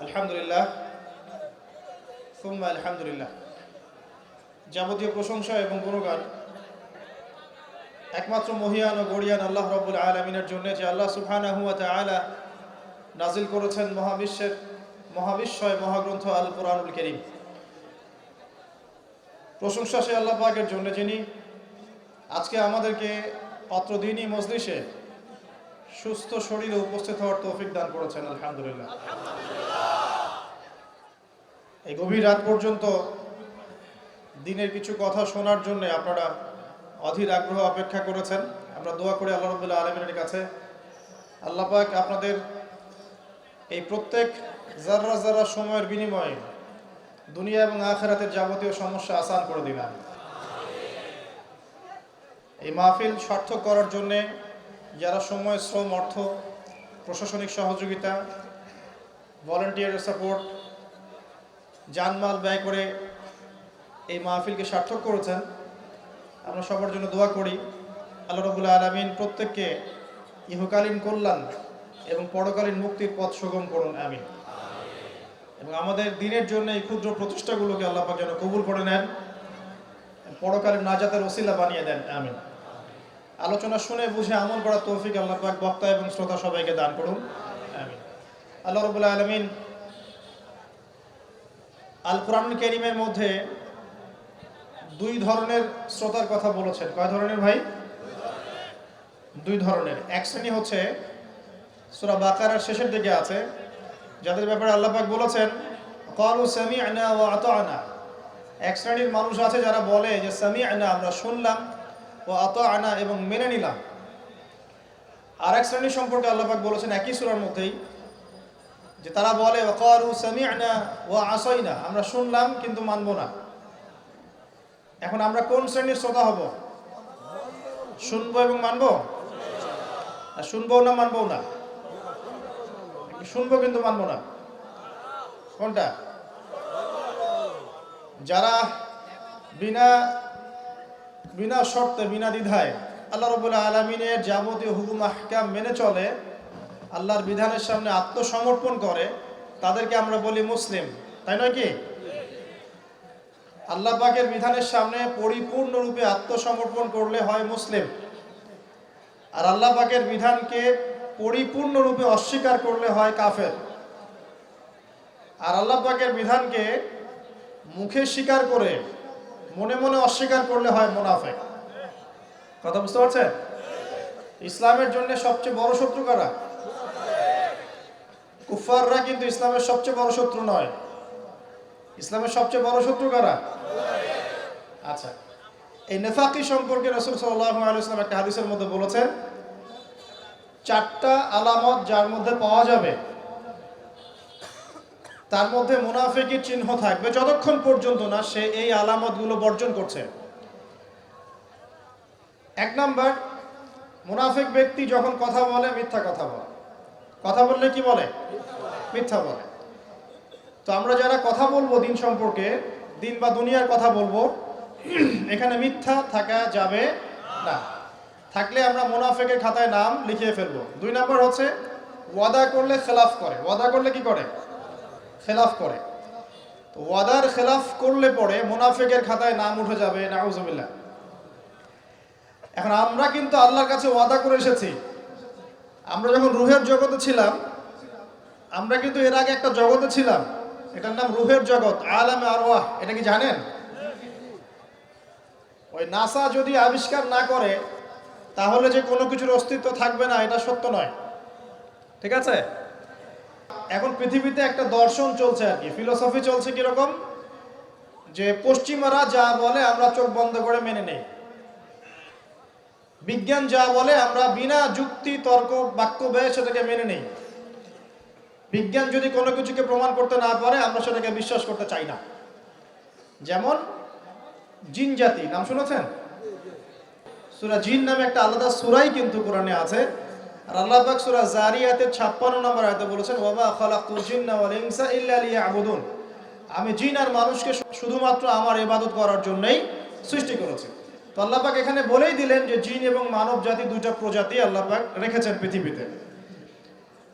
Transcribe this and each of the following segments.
আলহামদুলিল্লাহ সুম্মা আলহামদুলিল্লাহ। যাবতীয় প্রশংসা এবং গুণগান একমাত্র মহিয়ান ও গরিয়ান আল্লাহ রাব্বুল আলামিনের জন্য, যে আল্লাহ সুবহানাহু ওয়া তাআলা নাজিল করেছেন মহাবিশ্বয় মহাগ্রন্থ আল কুরআনুল কারীম। প্রশংসা সে আল্লাহ পাকের জন্য, যিনি আজকে আমাদেরকে অত্র দিনই মজলিসে সুস্থ শরীরে উপস্থিত হওয়ার তৌফিক দান করেছেন। আলহামদুলিল্লাহ। এই গভীর রাত পর্যন্ত দিনের কিছু কথা শোনার জন্য আপনারা অধীর আগ্রহ অপেক্ষা করেছেন। আমরা দোয়া করি আল্লাহ রাব্বুল আলামিনের কাছে, আল্লাহ পাক আপনাদের এই প্রত্যেক যারা যারা সময়ের বিনিময়ে দুনিয়া এবং আখিরাতের যাবতীয় সমস্যা আসান করে দিবেন। এই মাহফিল সার্থক করার জন্যে যারা সময়, শ্রম, অর্থ, প্রশাসনিক সহযোগিতা, ভলান্টিয়ারের সাপোর্ট, জানমাল ব্যয় করে এই মাহফিলকে সার্থক করেছেন, আমরা সবার জন্য দোয়া করি আল্লাহ রাব্বুল আলামিন প্রত্যেককে ইহকালীন কল্যাণ এবং পরকালীন মুক্তির পথ সুগম করুন, আমিন। এবং আমাদের দিনের জন্য এই ক্ষুদ্র প্রচেষ্টাগুলোকে আল্লাহ পাক যেন কবুল করে নেন, পরকালীন নাজাতের ওসিলা বানিয়ে দেন, আমিন। আলোচনা শুনে বুঝে আমল করার তৌফিক আল্লাহ পাক বক্তা এবং শ্রোতা সবাইকে দান করুন, আমিন। আল্লাহ রাব্বুল আলামিন আল কুরআনুল কারীমের মধ্যে দুই ধরনের শ্রোতার কথা বলেছেন। কয় ধরনের ভাই? দুই ধরনের। এক শ্রেণী হচ্ছে সূরা বাকারার শেষের দিকে আছে, যাদের ব্যাপারে আল্লাহ পাক বলেছেন ক্বালু সামি'না ওয়া আতা'না। এক শ্রেণীর মানুষ আছে যারা বলে যে সামি'না, আমরা শুনলাম, ওয়া আতা'না, এবং মেনে নিলাম। আর এক শ্রেণী সম্পর্কে আল্লাহ পাক বলেছেন একই সূরার মধ্যেই, যে তারা বলে ক্বালু সামি'না ওয়া আসাইনা, আমরা শুনলাম কিন্তু মানব না। এখন আমরা কোন শ্রেণীর শ্রোতা হব? শুনবো এবং মানবো? আর শুনবো না মানবো না? শুনবো কিন্তু মানবো না, কোনটা? যারা বিনা শর্তে, বিনা দ্বিধায় আল্লাহ রাব্বুল আলামিনের যাবতীয় হুকুম আহকাম মেনে চলে, আল্লাহর বিধানের সামনে আত্মসমর্পণ করে, তাদেরকে আমরা বলি মুসলিম, তাই নয় কি? আল্লাহ পাকের বিধানের সামনে পরিপূর্ণরূপে আত্মসমর্পণ করলে হয় মুসলিম, আর আল্লাহ পাকের বিধানকে পরিপূর্ণরূপে অস্বীকার করলে হয় কাফের। আর আল্লাহ পাকের বিধানকে মুখে স্বীকার করে মনে মনে অস্বীকার করলে হয় মুনাফিক। কথা বুঝতে পারছেন? ইসলামের জন্য সবচেয়ে বড় শত্রু কারা? কুফাররা কিন্তু ইসলামের সবচেয়ে বড় শত্রু নয়। ইসলামের সবচেয়ে বড় শত্রু কারা? আচ্ছা, এই নেফাকি সম্পর্কে রাসূল সাল্লাল্লাহু আলাইহি ওয়াসাল্লাম একটা হাদিসের মধ্যে বলেছেন, চারটা আলামত যার মধ্যে পাওয়া যাবে তার মধ্যে মুনাফিকের চিহ্ন থাকবে যতক্ষণ পর্যন্ত না সে এই আলামতগুলো বর্জন করছে। এক নাম্বার, মুনাফিক ব্যক্তি যখন কথা বলে মিথ্যা কথা বলে। কথা বললে কি বলে? মিথ্যা বলে। তো আমরা যারা কথা বলবো দিন সম্পর্কে, দিন বা দুনিয়ার কথা বলবো, এখানে মিথ্যা থাকা যাবে না। থাকলে আমরা মুনাফিকের খাতায় নাম লিখিয়ে ফেলবো। দুই নাম্বার হচ্ছে ওয়াদা করলে খেলাফ করে। ওয়াদা করলে কি করে? খেলাফ করে। তো ওয়াদার খেলাফ করলে পরে মুনাফিকের খাতায় নাম উঠে যাবে, নাউজুবিল্লাহ। এখন আমরা কিন্তু আল্লাহর কাছে ওয়াদা করে এসেছি। আমরা যখন রুহের জগতে ছিলাম, আমরা কিন্তু এর আগে একটা জগতে ছিলাম, এটার নাম রুহের জগৎ, আলামে আরওয়াহ। এটা কি জানেন? ওই নাসা যদি আবিষ্কার না করে তাহলে যে কোনো কিছুর অস্তিত্ব থাকবে না, এটা সত্য নয়। ঠিক আছে? এখন পৃথিবীতে একটা দর্শন চলছে আর কি, ফিলোসফি চলছে কিরকম, যে পশ্চিমারা যা বলে আমরা চোখ বন্ধ করে মেনে নেই। বিজ্ঞান যা বলে আমরা বিনা যুক্তি, তর্ক, বাক্য ব্যয়ে সেটাকে মেনে নেই। বিজ্ঞান যদি কোনো কিছুকে প্রমাণ করতে না পারে আমরা সেটাকে বিশ্বাস করতে চাই না। যেমন জিন জাতি, নাম শুনেছেন? সূরা জিন নামে একটা আলাদা সূরাই কিন্তু কোরআনে আছে। আর আল্লাহ পাক সূরা জারিয়াতের 56 নম্বর আয়াতে বলেছেন, ওয়া মা খালাকতুল জিন্না ওয়াল ইনসা ইল্লা লিয়াবুদুন। আমি জিন আর মানুষকে শুধুমাত্র আমার ইবাদত করার জন্যই সৃষ্টি করেছি। তো আল্লাহ পাক এখানে বলেই দিলেন যে জিন এবং মানব জাতি দুইটা প্রজাতি আল্লাহ পাক রেখেছেন পৃথিবীতে।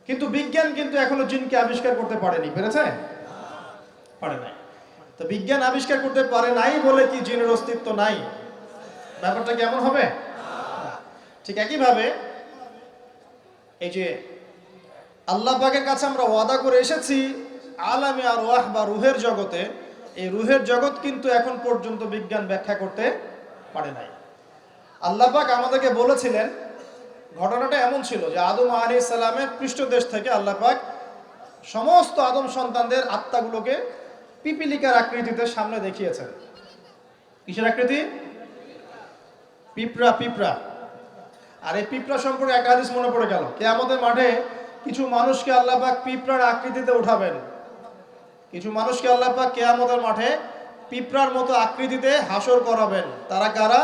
কিন্তু বিজ্ঞান কিন্তু এখনো জিনকে আবিষ্কার করতে পারেনি, পেরেছে? পারে নাই। তো বিজ্ঞান আবিষ্কার করতে পারে নাই বলে কি জিনের অস্তিত্ব নাই? ব্যাপারটা কেমন হবে? ঠিক একইভাবে এই যে আল্লাহ পাকের কাছে আমরা ওয়াদা করে এসেছি আলামে আর ওয়াহ বা রুহের জগতে, এই রুহের জগৎ কিন্তু এখন পর্যন্ত বিজ্ঞান ব্যাখ্যা করতে পারে নাই। আল্লাহ পাক আমাদেরকে বলেছিলেন, ঘটনাটা এমন ছিল যে আদম আলাইহিস সালামের পৃষ্ঠদেশ থেকে আল্লাহ পাক সমস্ত আদম সন্তানদের আত্মাগুলোকে পিপিলিকার আকৃতিতে সামনে দেখিয়েছেন। কিসের আকৃতি? পিঁপড়া, পিঁপড়া। আর এই পিঁপড়া সম্পর্কে এক হাদিস মনে পড়ে গেল, কিয়ামতের মাঠে কিছু মানুষকে আল্লাহ পাক পিঁপড়ার আকৃতিতে উঠাবেন। কিছু মানুষকে আল্লাহ পাক কিয়ামতের মাঠে পিঁপড়ার মতো আকৃতিতে হাসর করাবেন। তারা কারা?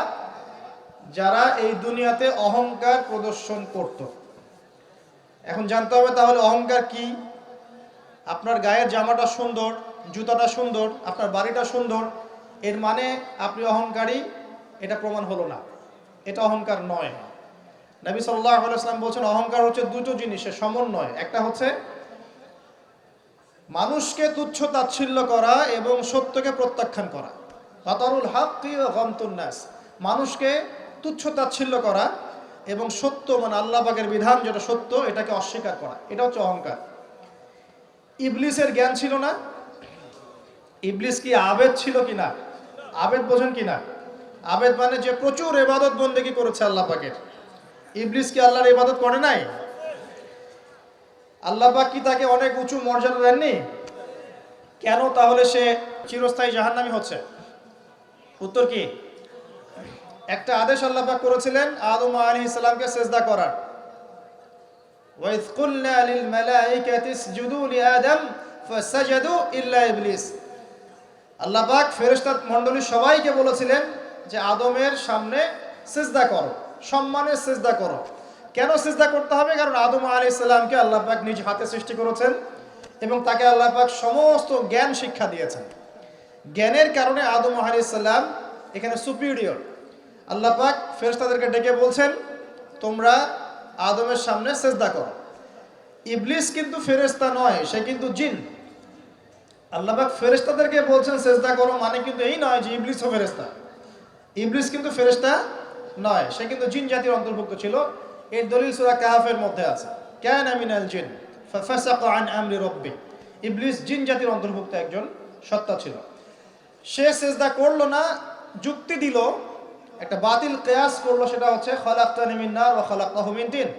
যারা এই দুনিয়াতে অহংকার প্রদর্শন করত। এখন জানতে হবে তাহলে অহংকার কি? আপনার গায়ের জামাটা সুন্দর, জুতাটা সুন্দর, আপনার বাড়িটা সুন্দর, এর মানে আপনি অহংকারী, এটা প্রমাণ হলো না, এটা অহংকার নয়। নবী সাল্লাল্লাহু আলাইহি ওয়াসাল্লাম বলেছেন অহংকার হচ্ছে দুটো জিনিসের সমন্বয়। একটা হচ্ছে মানুষকে তুচ্ছ তাচ্ছিল্য করা এবং সত্যকে প্রত্যাখ্যান করা। বাতারুল হাক্কি ওয়া গামতুন নাস, মানুষকে তুচ্ছ তাচ্ছিল্য করা এবং সত্য মানে আল্লাহ পাকের বিধান যেটা সত্য এটাকে অস্বীকার করা, এটা হচ্ছে অহংকার। ইবলিসের জ্ঞান ছিল না? ইবলিস কি আবেদ ছিল কিনা? আবেদ বোঝেন কিনা? আবেদ মানে যে প্রচুর ইবাদত বন্দেগী করেছে আল্লাহ পাকের। ইবলিস কি আল্লাহর ইবাদত করে নাই? আল্লাহ পাক কি তাকে অনেক উঁচু মর্যাদা দেননি? কেন তাহলে সে চিরস্থায়ী জাহান্নামী হচ্ছে? উত্তর কি? একটা আদেশ আল্লাহ পাক করেছিলেন আদম আলাইহিস সালামকে সিজদা করার। ওয়াইজ কুলনা লিল মালাইকাতি ইসজুদু লিআদম ফাসাজাদু ইল্লা ইবলিস। আল্লাহ পাক ফেরেশতা মণ্ডলী সবাইকে বলেছিলেন যে আদমের সামনে সিজদা করো, সম্মানের সিজদা করো। কেন সিজদা করতে হবে? কারণ আদম আলাইহিস সালামকে আল্লাহ পাক নিজ হাতে সৃষ্টি করেছেন এবং তাকে আল্লাহ পাক সমস্ত জ্ঞান শিক্ষা দিয়েছেন। জ্ঞানের কারণে আদম আলাইহিস সালাম এখানে সুপিরিয়র। আল্লাহ পাক ফেরেশতাদেরকে ডেকে বলছেন তোমরা আদমের সামনে সিজদা করো। ইবলিস কিন্তু ফেরেশতা নয়, সে কিন্তু জিন। আল্লাহ পাক ফেরেশতাদেরকে বলছেন সিজদা করো, মানে কিন্তু এই নয় যে ইবলিসও ফেরেশতা। ইবলিস কিন্তু ফেরেশতা নয়, সে কিন্তু জিন জাতির অন্তর্ভুক্ত ছিল। এর দলিল সূরা কাহফের মধ্যে আছে, কানা মিনাল জিন ফাফাসাকা আন আমরি রাব্বি। ইবলিস জিন জাতির অন্তর্ভুক্ত একজন সত্তা ছিল। সে সিজদা করলো না, যুক্তি দিল, একটা বাতিল কিয়াস করলো, সেটা হচ্ছে খালাকতানি মিন নার ওয়া খালাকতাহু মিন তিন।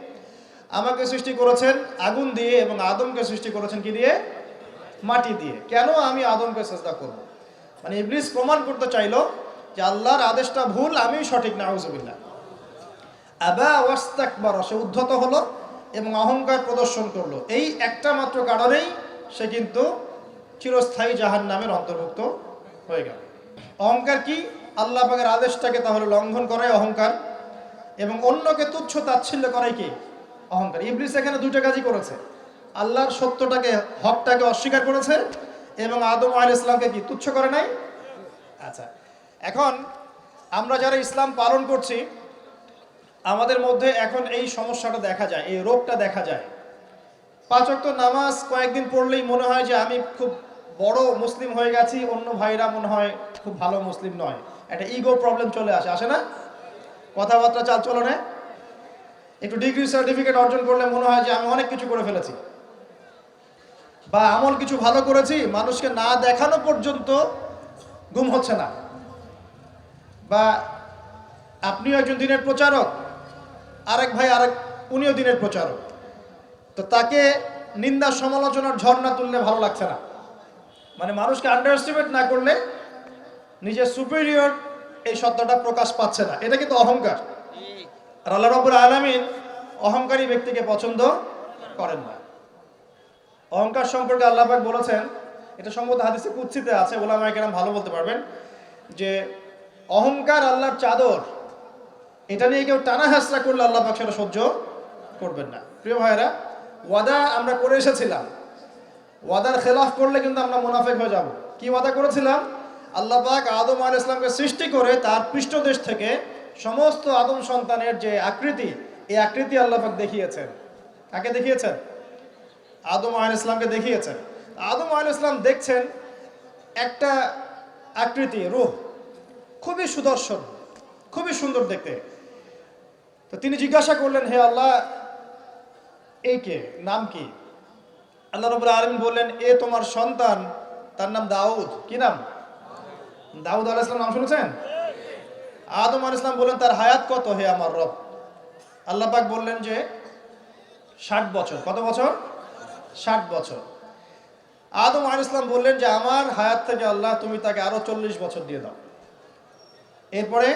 আমাকে সৃষ্টি করেছেন আগুন দিয়ে এবং আদমকে সৃষ্টি করেছেন কি দিয়ে? মাটি দিয়ে। কেন আমি আদমকে সিজদা করব? মানে ইবলিস প্রমাণ করতে চাইলো যে আল্লাহর আদেশটা ভুল, আমি সঠিক। নাউযুবিল্লাহ। আবা ওয়াস্তাকবার, সে উদ্ধত হলো এবং অহংকার প্রদর্শন করলো। এই একটা মাত্র কারণেই সে কিন্তু চিরস্থায়ী জাহান্নামের অন্তর্ভুক্ত হয়ে গেল। অহংকার কি? আল্লাহ পাকের আদেশটাকে তাহলে লঙ্ঘন করাই অহংকার, এবং অন্যকে তুচ্ছ তাচ্ছিল্য করাই কি? অহংকার। ইবলিস এখানে দুটো কাজই করেছে, আল্লাহর সত্যটাকে, হকটাকে অস্বীকার করেছে এবং আদম আলাইহিস সালামকে কি তুচ্ছ করে নাই? আচ্ছা, এখন আমরা যারা ইসলাম পালন করছি আমাদের মধ্যে এখন এই সমস্যাটা দেখা যায়, এই রোগটা দেখা যায়। 5 ওয়াক্ত নামাজ কয়েকদিন পড়লেই মনে হয় যে আমি খুব বড় মুসলিম হয়ে গেছি, অন্য ভাইরা মনে হয় খুব ভালো মুসলিম নয়। একটা ইগো প্রবলেম চলে আসে, আসে না? কথাবার্তা চাল চলনে একটু ডিগ্রি সার্টিফিকেট অর্জন করলে মনে হয় যে আমি অনেক কিছু করে ফেলেছি বা আমল কিছু ভালো করেছি, মানুষকে না দেখানো পর্যন্ত ঘুম হচ্ছে না। বা আপনিও একজন দিনের প্রচারক, আরেক ভাই উনিও দিনের প্রচারক, তো তাকে নিন্দা সমালোচনার ঝর্ণা তুললে ভালো লাগছে না। মানে মানুষকে আন্ডার এস্টিমেট না করলে নিজের সুপিরিয়র এই সত্যটা প্রকাশ পাচ্ছে না, এটা কিন্তু অহংকার। আর আল্লাহ রাব্বুল আলামিন অহংকারী ব্যক্তিকে পছন্দ করেন না। অহংকার সম্পর্কে আল্লাহ পাক বলেছেন, এটা সম্ভবত হাদিসে কুদসিতে আছে, উলামায়ে কেরাম ভালো বলতে পারবেন, যে অহংকার আল্লাহর চাদর, এটা নিয়ে কেউ টানা হাসরা করলে আল্লাহ পাক সেটা সহ্য করবেন না। প্রিয় ভাইরা, ওয়াদা আমরা করে এসেছিলাম, ওয়াদার খেলাফ করলে কিন্তু আমরা মুনাফিক হয়ে যাব। কি ওয়াদা করেছিলাম? আল্লাহ পাক আদম আলাইহিস সালামকে সৃষ্টি করে তার পৃষ্ঠদেশ থেকে সমস্ত আদম সন্তানের যে আকৃতি, এই আকৃতি আল্লাহ পাক দেখিয়েছেন। কাকে দেখিয়েছেন? আদম আলাইহিস ইসলামকে দেখিয়েছেন। আদম আলাইহিস ইসলাম দেখছেন একটা আকৃতি, রূহ খুবই সুদর্শন, খুবই সুন্দর দেখতে। তো তিনি জিজ্ঞাসা করলেন, হে আল্লাহ, এই কে, নাম কি? আল্লাহ রাব্বুল আলামিন বললেন, এ তোমার সন্তান, তার নাম দাউদ। কি নাম? দাউদ আলাইহিস সালাম নাম শুনেছেন? আদম আলাইহিস সালাম বললেন, তার হায়াত কত হে আমার রব? আল্লাহ পাক বললেন যে 60 বছর। কত বছর? 60 বছর। আদম আলাইহিস সালাম বললেন যে আমার হায়াত থেকে আল্লাহ তুমি তাকে আরো 40 বছর দিয়ে দাও। এরপরে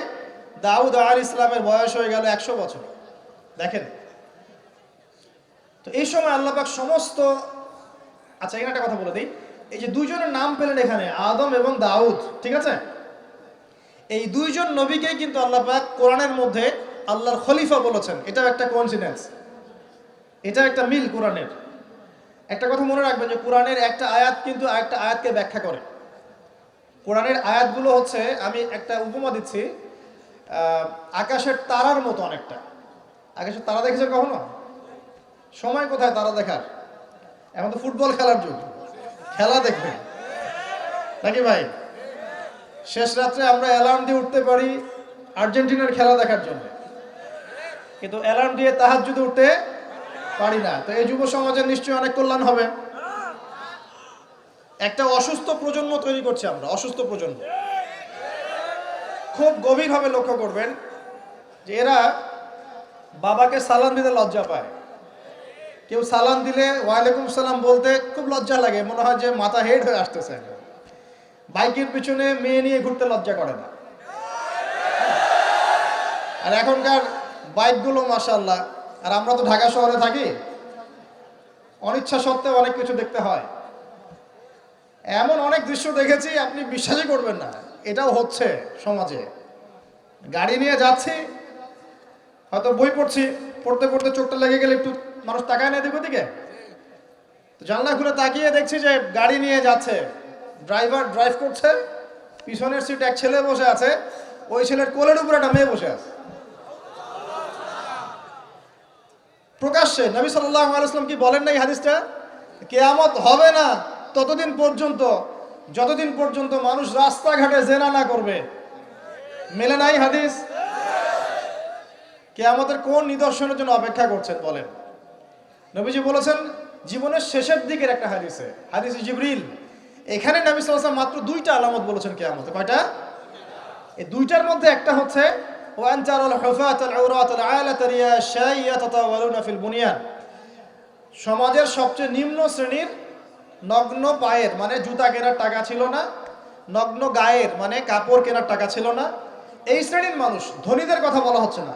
দাউদ আলাইহিস সালামের বয়স হয়ে গেল 100 বছর। দেখেন, তো এই সময় আল্লাহ পাক সমস্ত, আচ্ছা এখানে একটা কথা বলে দিই, এই যে দুইজনের নাম পেলেন এখানে, আদম এবং দাউদ, ঠিক আছে? এই দুইজন নবীকেই কিন্তু আল্লাহ পাক কোরআনের মধ্যে আল্লাহর খলিফা বলেছেন। এটাও একটা কোইন্সিডেন্স, এটা একটা মিল কোরআনের। একটা কথা মনে রাখবেন যে কোরআনের একটা আয়াত কিন্তু আরেকটা আয়াতকে ব্যাখ্যা করে। কোরআনের আয়াতগুলো হচ্ছে, আমি একটা উপমা দিচ্ছি, আকাশের তারার মতো অনেকটা। আকাশের তারা দেখেছে কখনো? সময় কোথায় তারা দেখার? এখন তো ফুটবল খেলার যুগ, খেলা দেখবে নাকি ভাই? শেষ রাত্রে আমরা অ্যালার্ম দিয়ে উঠতে পারি আর্জেন্টিনার খেলা দেখার জন্য, কিন্তু অ্যালার্ম দিয়ে তাহাজ্জুদে উঠতে পারি না। তো এই যুব সমাজের নিশ্চয়ই অনেক কল্যাণ হবে। একটা অসুস্থ প্রজন্ম তৈরি করছে আমরা, অসুস্থ প্রজন্ম। খুব গভীরভাবে লক্ষ্য করবেন যে এরা বাবাকে সালাম দিতে লজ্জা পায়। কেউ সালাম দিলে ওয়ালাইকুম সালাম বলতে খুব লজ্জা লাগে, মনে হয় যে মাথা হেড হয়ে আসতেছে। বাইকের পিছনে মেয়ে নিয়ে ঘুরতে লজ্জা করে না। আর এখনকার বাইকগুলো মাশাআল্লাহ, আর আমরা তো ঢাকা শহরে থাকি, অনিচ্ছা সত্ত্বেও অনেক কিছু দেখতে হয়। এমন অনেক দৃশ্য দেখেছি আপনি বিশ্বাসই করবেন না, এটাও হচ্ছে সমাজে। গাড়ি নিয়ে যাচ্ছি, হয়তো বই পড়ছি, পড়তে পড়তে চোখটা লেগে গেলে একটু মানুষ তাকায় না দিকে দিকে, জানলা খুলে তাকিয়ে দেখছি যে গাড়ি নিয়ে যাচ্ছে, ড্রাইভার ড্রাইভ করছে, পিছনের সিট এক ছেলে বসে আছে, ওই ছেলের কোলের উপরে একটা মেয়ে বসে আছে। প্রকাশ্যে নবী সাল্লাল্লাহু আলাইহি ওয়াসাল্লাম কি বলেন নাই হাদিসটা? কিয়ামত হবে না ততদিন পর্যন্ত যতদিন পর্যন্ত মানুষ রাস্তাঘাটে জেনা না করবে। মেলে নাই হাদিস? কিয়ামতের কোন নিদর্শনের জন্য অপেক্ষা করছেন বলেন? নবীজি বলেছেন জীবনের শেষের দিকের একটা হাদিসে, হাদিসে জিবরিল, এখানে নবী সাল্লাল্লাহু আলাইহি ওয়াসাল্লাম মাত্র 2টা আলামত বলেছেন কিয়ামতে। কয়টা? এই 2টার মধ্যে একটা হচ্ছে ওয়ান তারাল হুফাতাল আওরাতাল আলাতা রিয়াশাই ইয়াতাতাওয়ালুনা ফিল বুনিয়ান। সমাজের সবচেয়ে নিম্ন শ্রেণীর নগ্ন পায়ের, মানে জুতা কেনার টাকা ছিল না, নগ্ন গায়ের মানে কাপড় কেনার টাকা ছিল না, এই শ্রেণীর মানুষ, ধনীদের কথা বলা হচ্ছে না,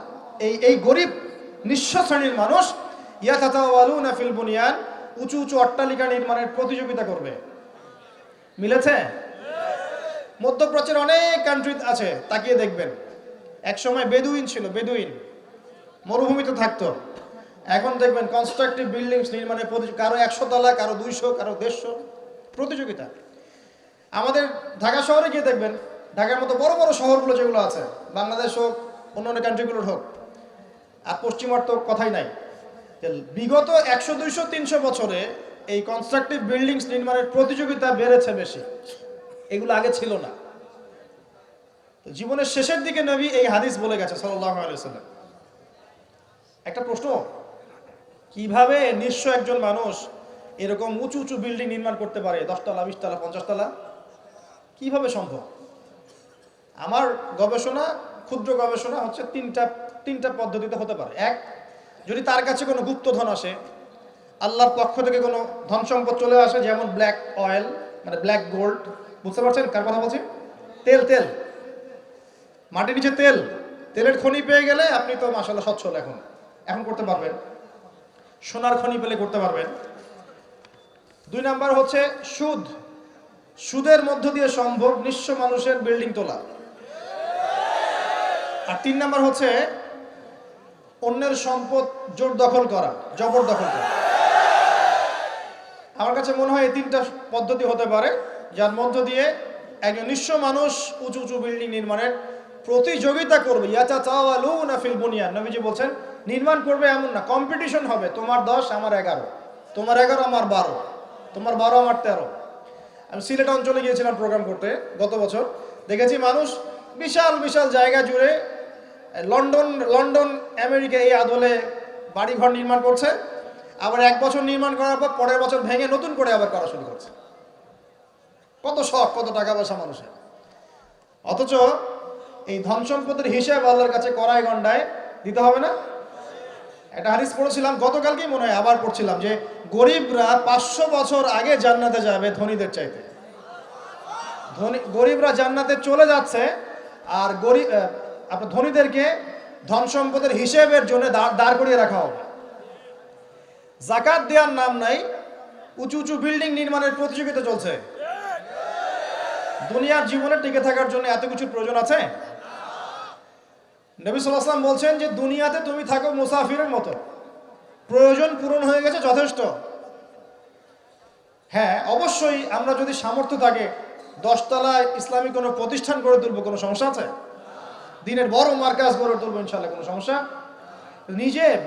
এই গরিব নিঃস্ব শ্রেণীর মানুষ ইয়াতাতাওয়ালুনা ফিল বুনিয়ান, উঁচু উঁচু অট্টালিকা নির্মাণের প্রতিযোগিতা করবে। মিলেছে? মধ্যপ্রাচ্যের অনেক কান্ট্রি আছে, তাকিয়ে দেখবেন। এক সময় বেদুইন ছিল, বেদুইন মরুভূমিতে থাকতো। এখন দেখবেন কনস্ট্রাকটিভ বিল্ডিংস নির্মাণের কারো 100 তলা, কারো 200, কারো 150 প্রতিযোগিতা। আমাদের ঢাকা শহরে গিয়ে দেখবেন, ঢাকার মতো বড় বড় শহরগুলো যেগুলো আছে, বাংলাদেশ হোক অন্যান্য কান্ট্রিগুলোর হোক, আর পশ্চিমার তো কথাই নাই, বিগত 100, 200, 300 বছরে এই কনস্ট্রাকটিভ বিল্ডিংস নির্মাণের প্রতিযোগিতা বেড়েছে বেশি, এগুলো আগে ছিল না। জীবনের শেষের দিকে নবী এই হাদিস বলে গেছে সাল্লাল্লাহু আলাইহি ওয়াসাল্লাম। একটা প্রশ্ন, কিভাবে নিঃস্ব একজন মানুষ এরকম উঁচু উঁচু বিল্ডিং নির্মাণ করতে পারে? 10 তলা, 20 তলা, 50 তলা, কিভাবে সম্ভব? আমার গবেষণা, ক্ষুদ্র গবেষণা হচ্ছে তিনটা পদ্ধতিতে হতে পারে। এক, যদি তার কাছে কোনো গুপ্তধন আসে, আল্লাহর পক্ষ থেকে কোনো ধন সম্পদ চলে আসে, যেমন ব্ল্যাক অয়েল, মানে ব্ল্যাক গোল্ড, বুঝতে পারছেন কার কথা বলছি? তেল, মাটির নিচে তেলের খনি পেয়ে গেলে আপনি তো মাশাআল্লাহ সচ্ছল এখন করতে পারবেন। সোনার খনি পেলে করতে পারবেন। 2 নাম্বার হচ্ছে সুদের মধ্য দিয়ে সম্ভব নিঃস্ব মানুষের বিল্ডিং তোলা। আর 3 নাম্বার হচ্ছে অন্যের সম্পদ জবরদখল করা। আমার কাছে মনে হয় এই 3টা পদ্ধতি হতে পারে, যার মধ্য দিয়ে একজন নিঃস্ব মানুষ উঁচু উঁচু বিল্ডিং নির্মাণের প্রতিযোগিতা করবে। ইয়াতাতাওয়ালুনা ফিল বুনিয়ান, নবীজি বলছেন নির্মাণ করবে এমন না, কম্পিটিশন হবে, তোমার 10 আমার 11। তোমার 11 আমার 12, তোমার 12 আমার 13। আমি সিলেট অঞ্চলে গিয়েছিলাম প্রোগ্রাম করতে গত বছর, দেখেছি মানুষ বিশাল বিশাল জায়গা জুড়ে লন্ডন লন্ডন আমেরিকা এই আদলে বাড়িঘর নির্মাণ করছে, আবার 1 বছর নির্মাণ করার পর পরের বছর ভেঙে নতুন করে আবার করা শুরু করছে। কত শখ, কত টাকা পয়সা মানুষের। অথচ এই ধন সম্পদের হিসাব আল্লাহর কাছে কড়ায় গন্ডায় দিতে হবে না? একটা হাদিস পড়েছিলাম গতকালকেই, মনে হয় আবার পড়ছিলাম, যে গরিবরা 500 বছর আগে জান্নাতে যাবে ধনীদের চাইতে। গরিবরা জান্নাতে চলে যাচ্ছে, আর আপনার ধনীদেরকে ধন সম্পদের হিসেবের জন্য দাঁড় করিয়ে রাখা হবে। জাকাত দেওয়ার নাম নাই, উঁচু উঁচু বিল্ডিং নির্মাণের প্রতিযোগিতা চলছে। দুনিয়ার জীবনে টিকে থাকার জন্য এত কিছুর প্রয়োজন আছে? নবী সাল্লাল্লাহু আলাইহি ওয়াসাল্লাম বলছেন যে দুনিয়াতে তুমি থাকো মুসাফিরের মতো, প্রয়োজন পূরণ হয়ে গেছে, যথেষ্ট। হ্যাঁ, অবশ্যই আমরা যদি সামর্থ্য থাকে 10 তলায় ইসলামিক কোনো প্রতিষ্ঠান গড়ে তুলবো, কোনো সমস্যা আছে? দিনের বড় মার্কাজ গড়ে তুলবো, ইনশাআল্লাহ কোনো সমস্যা?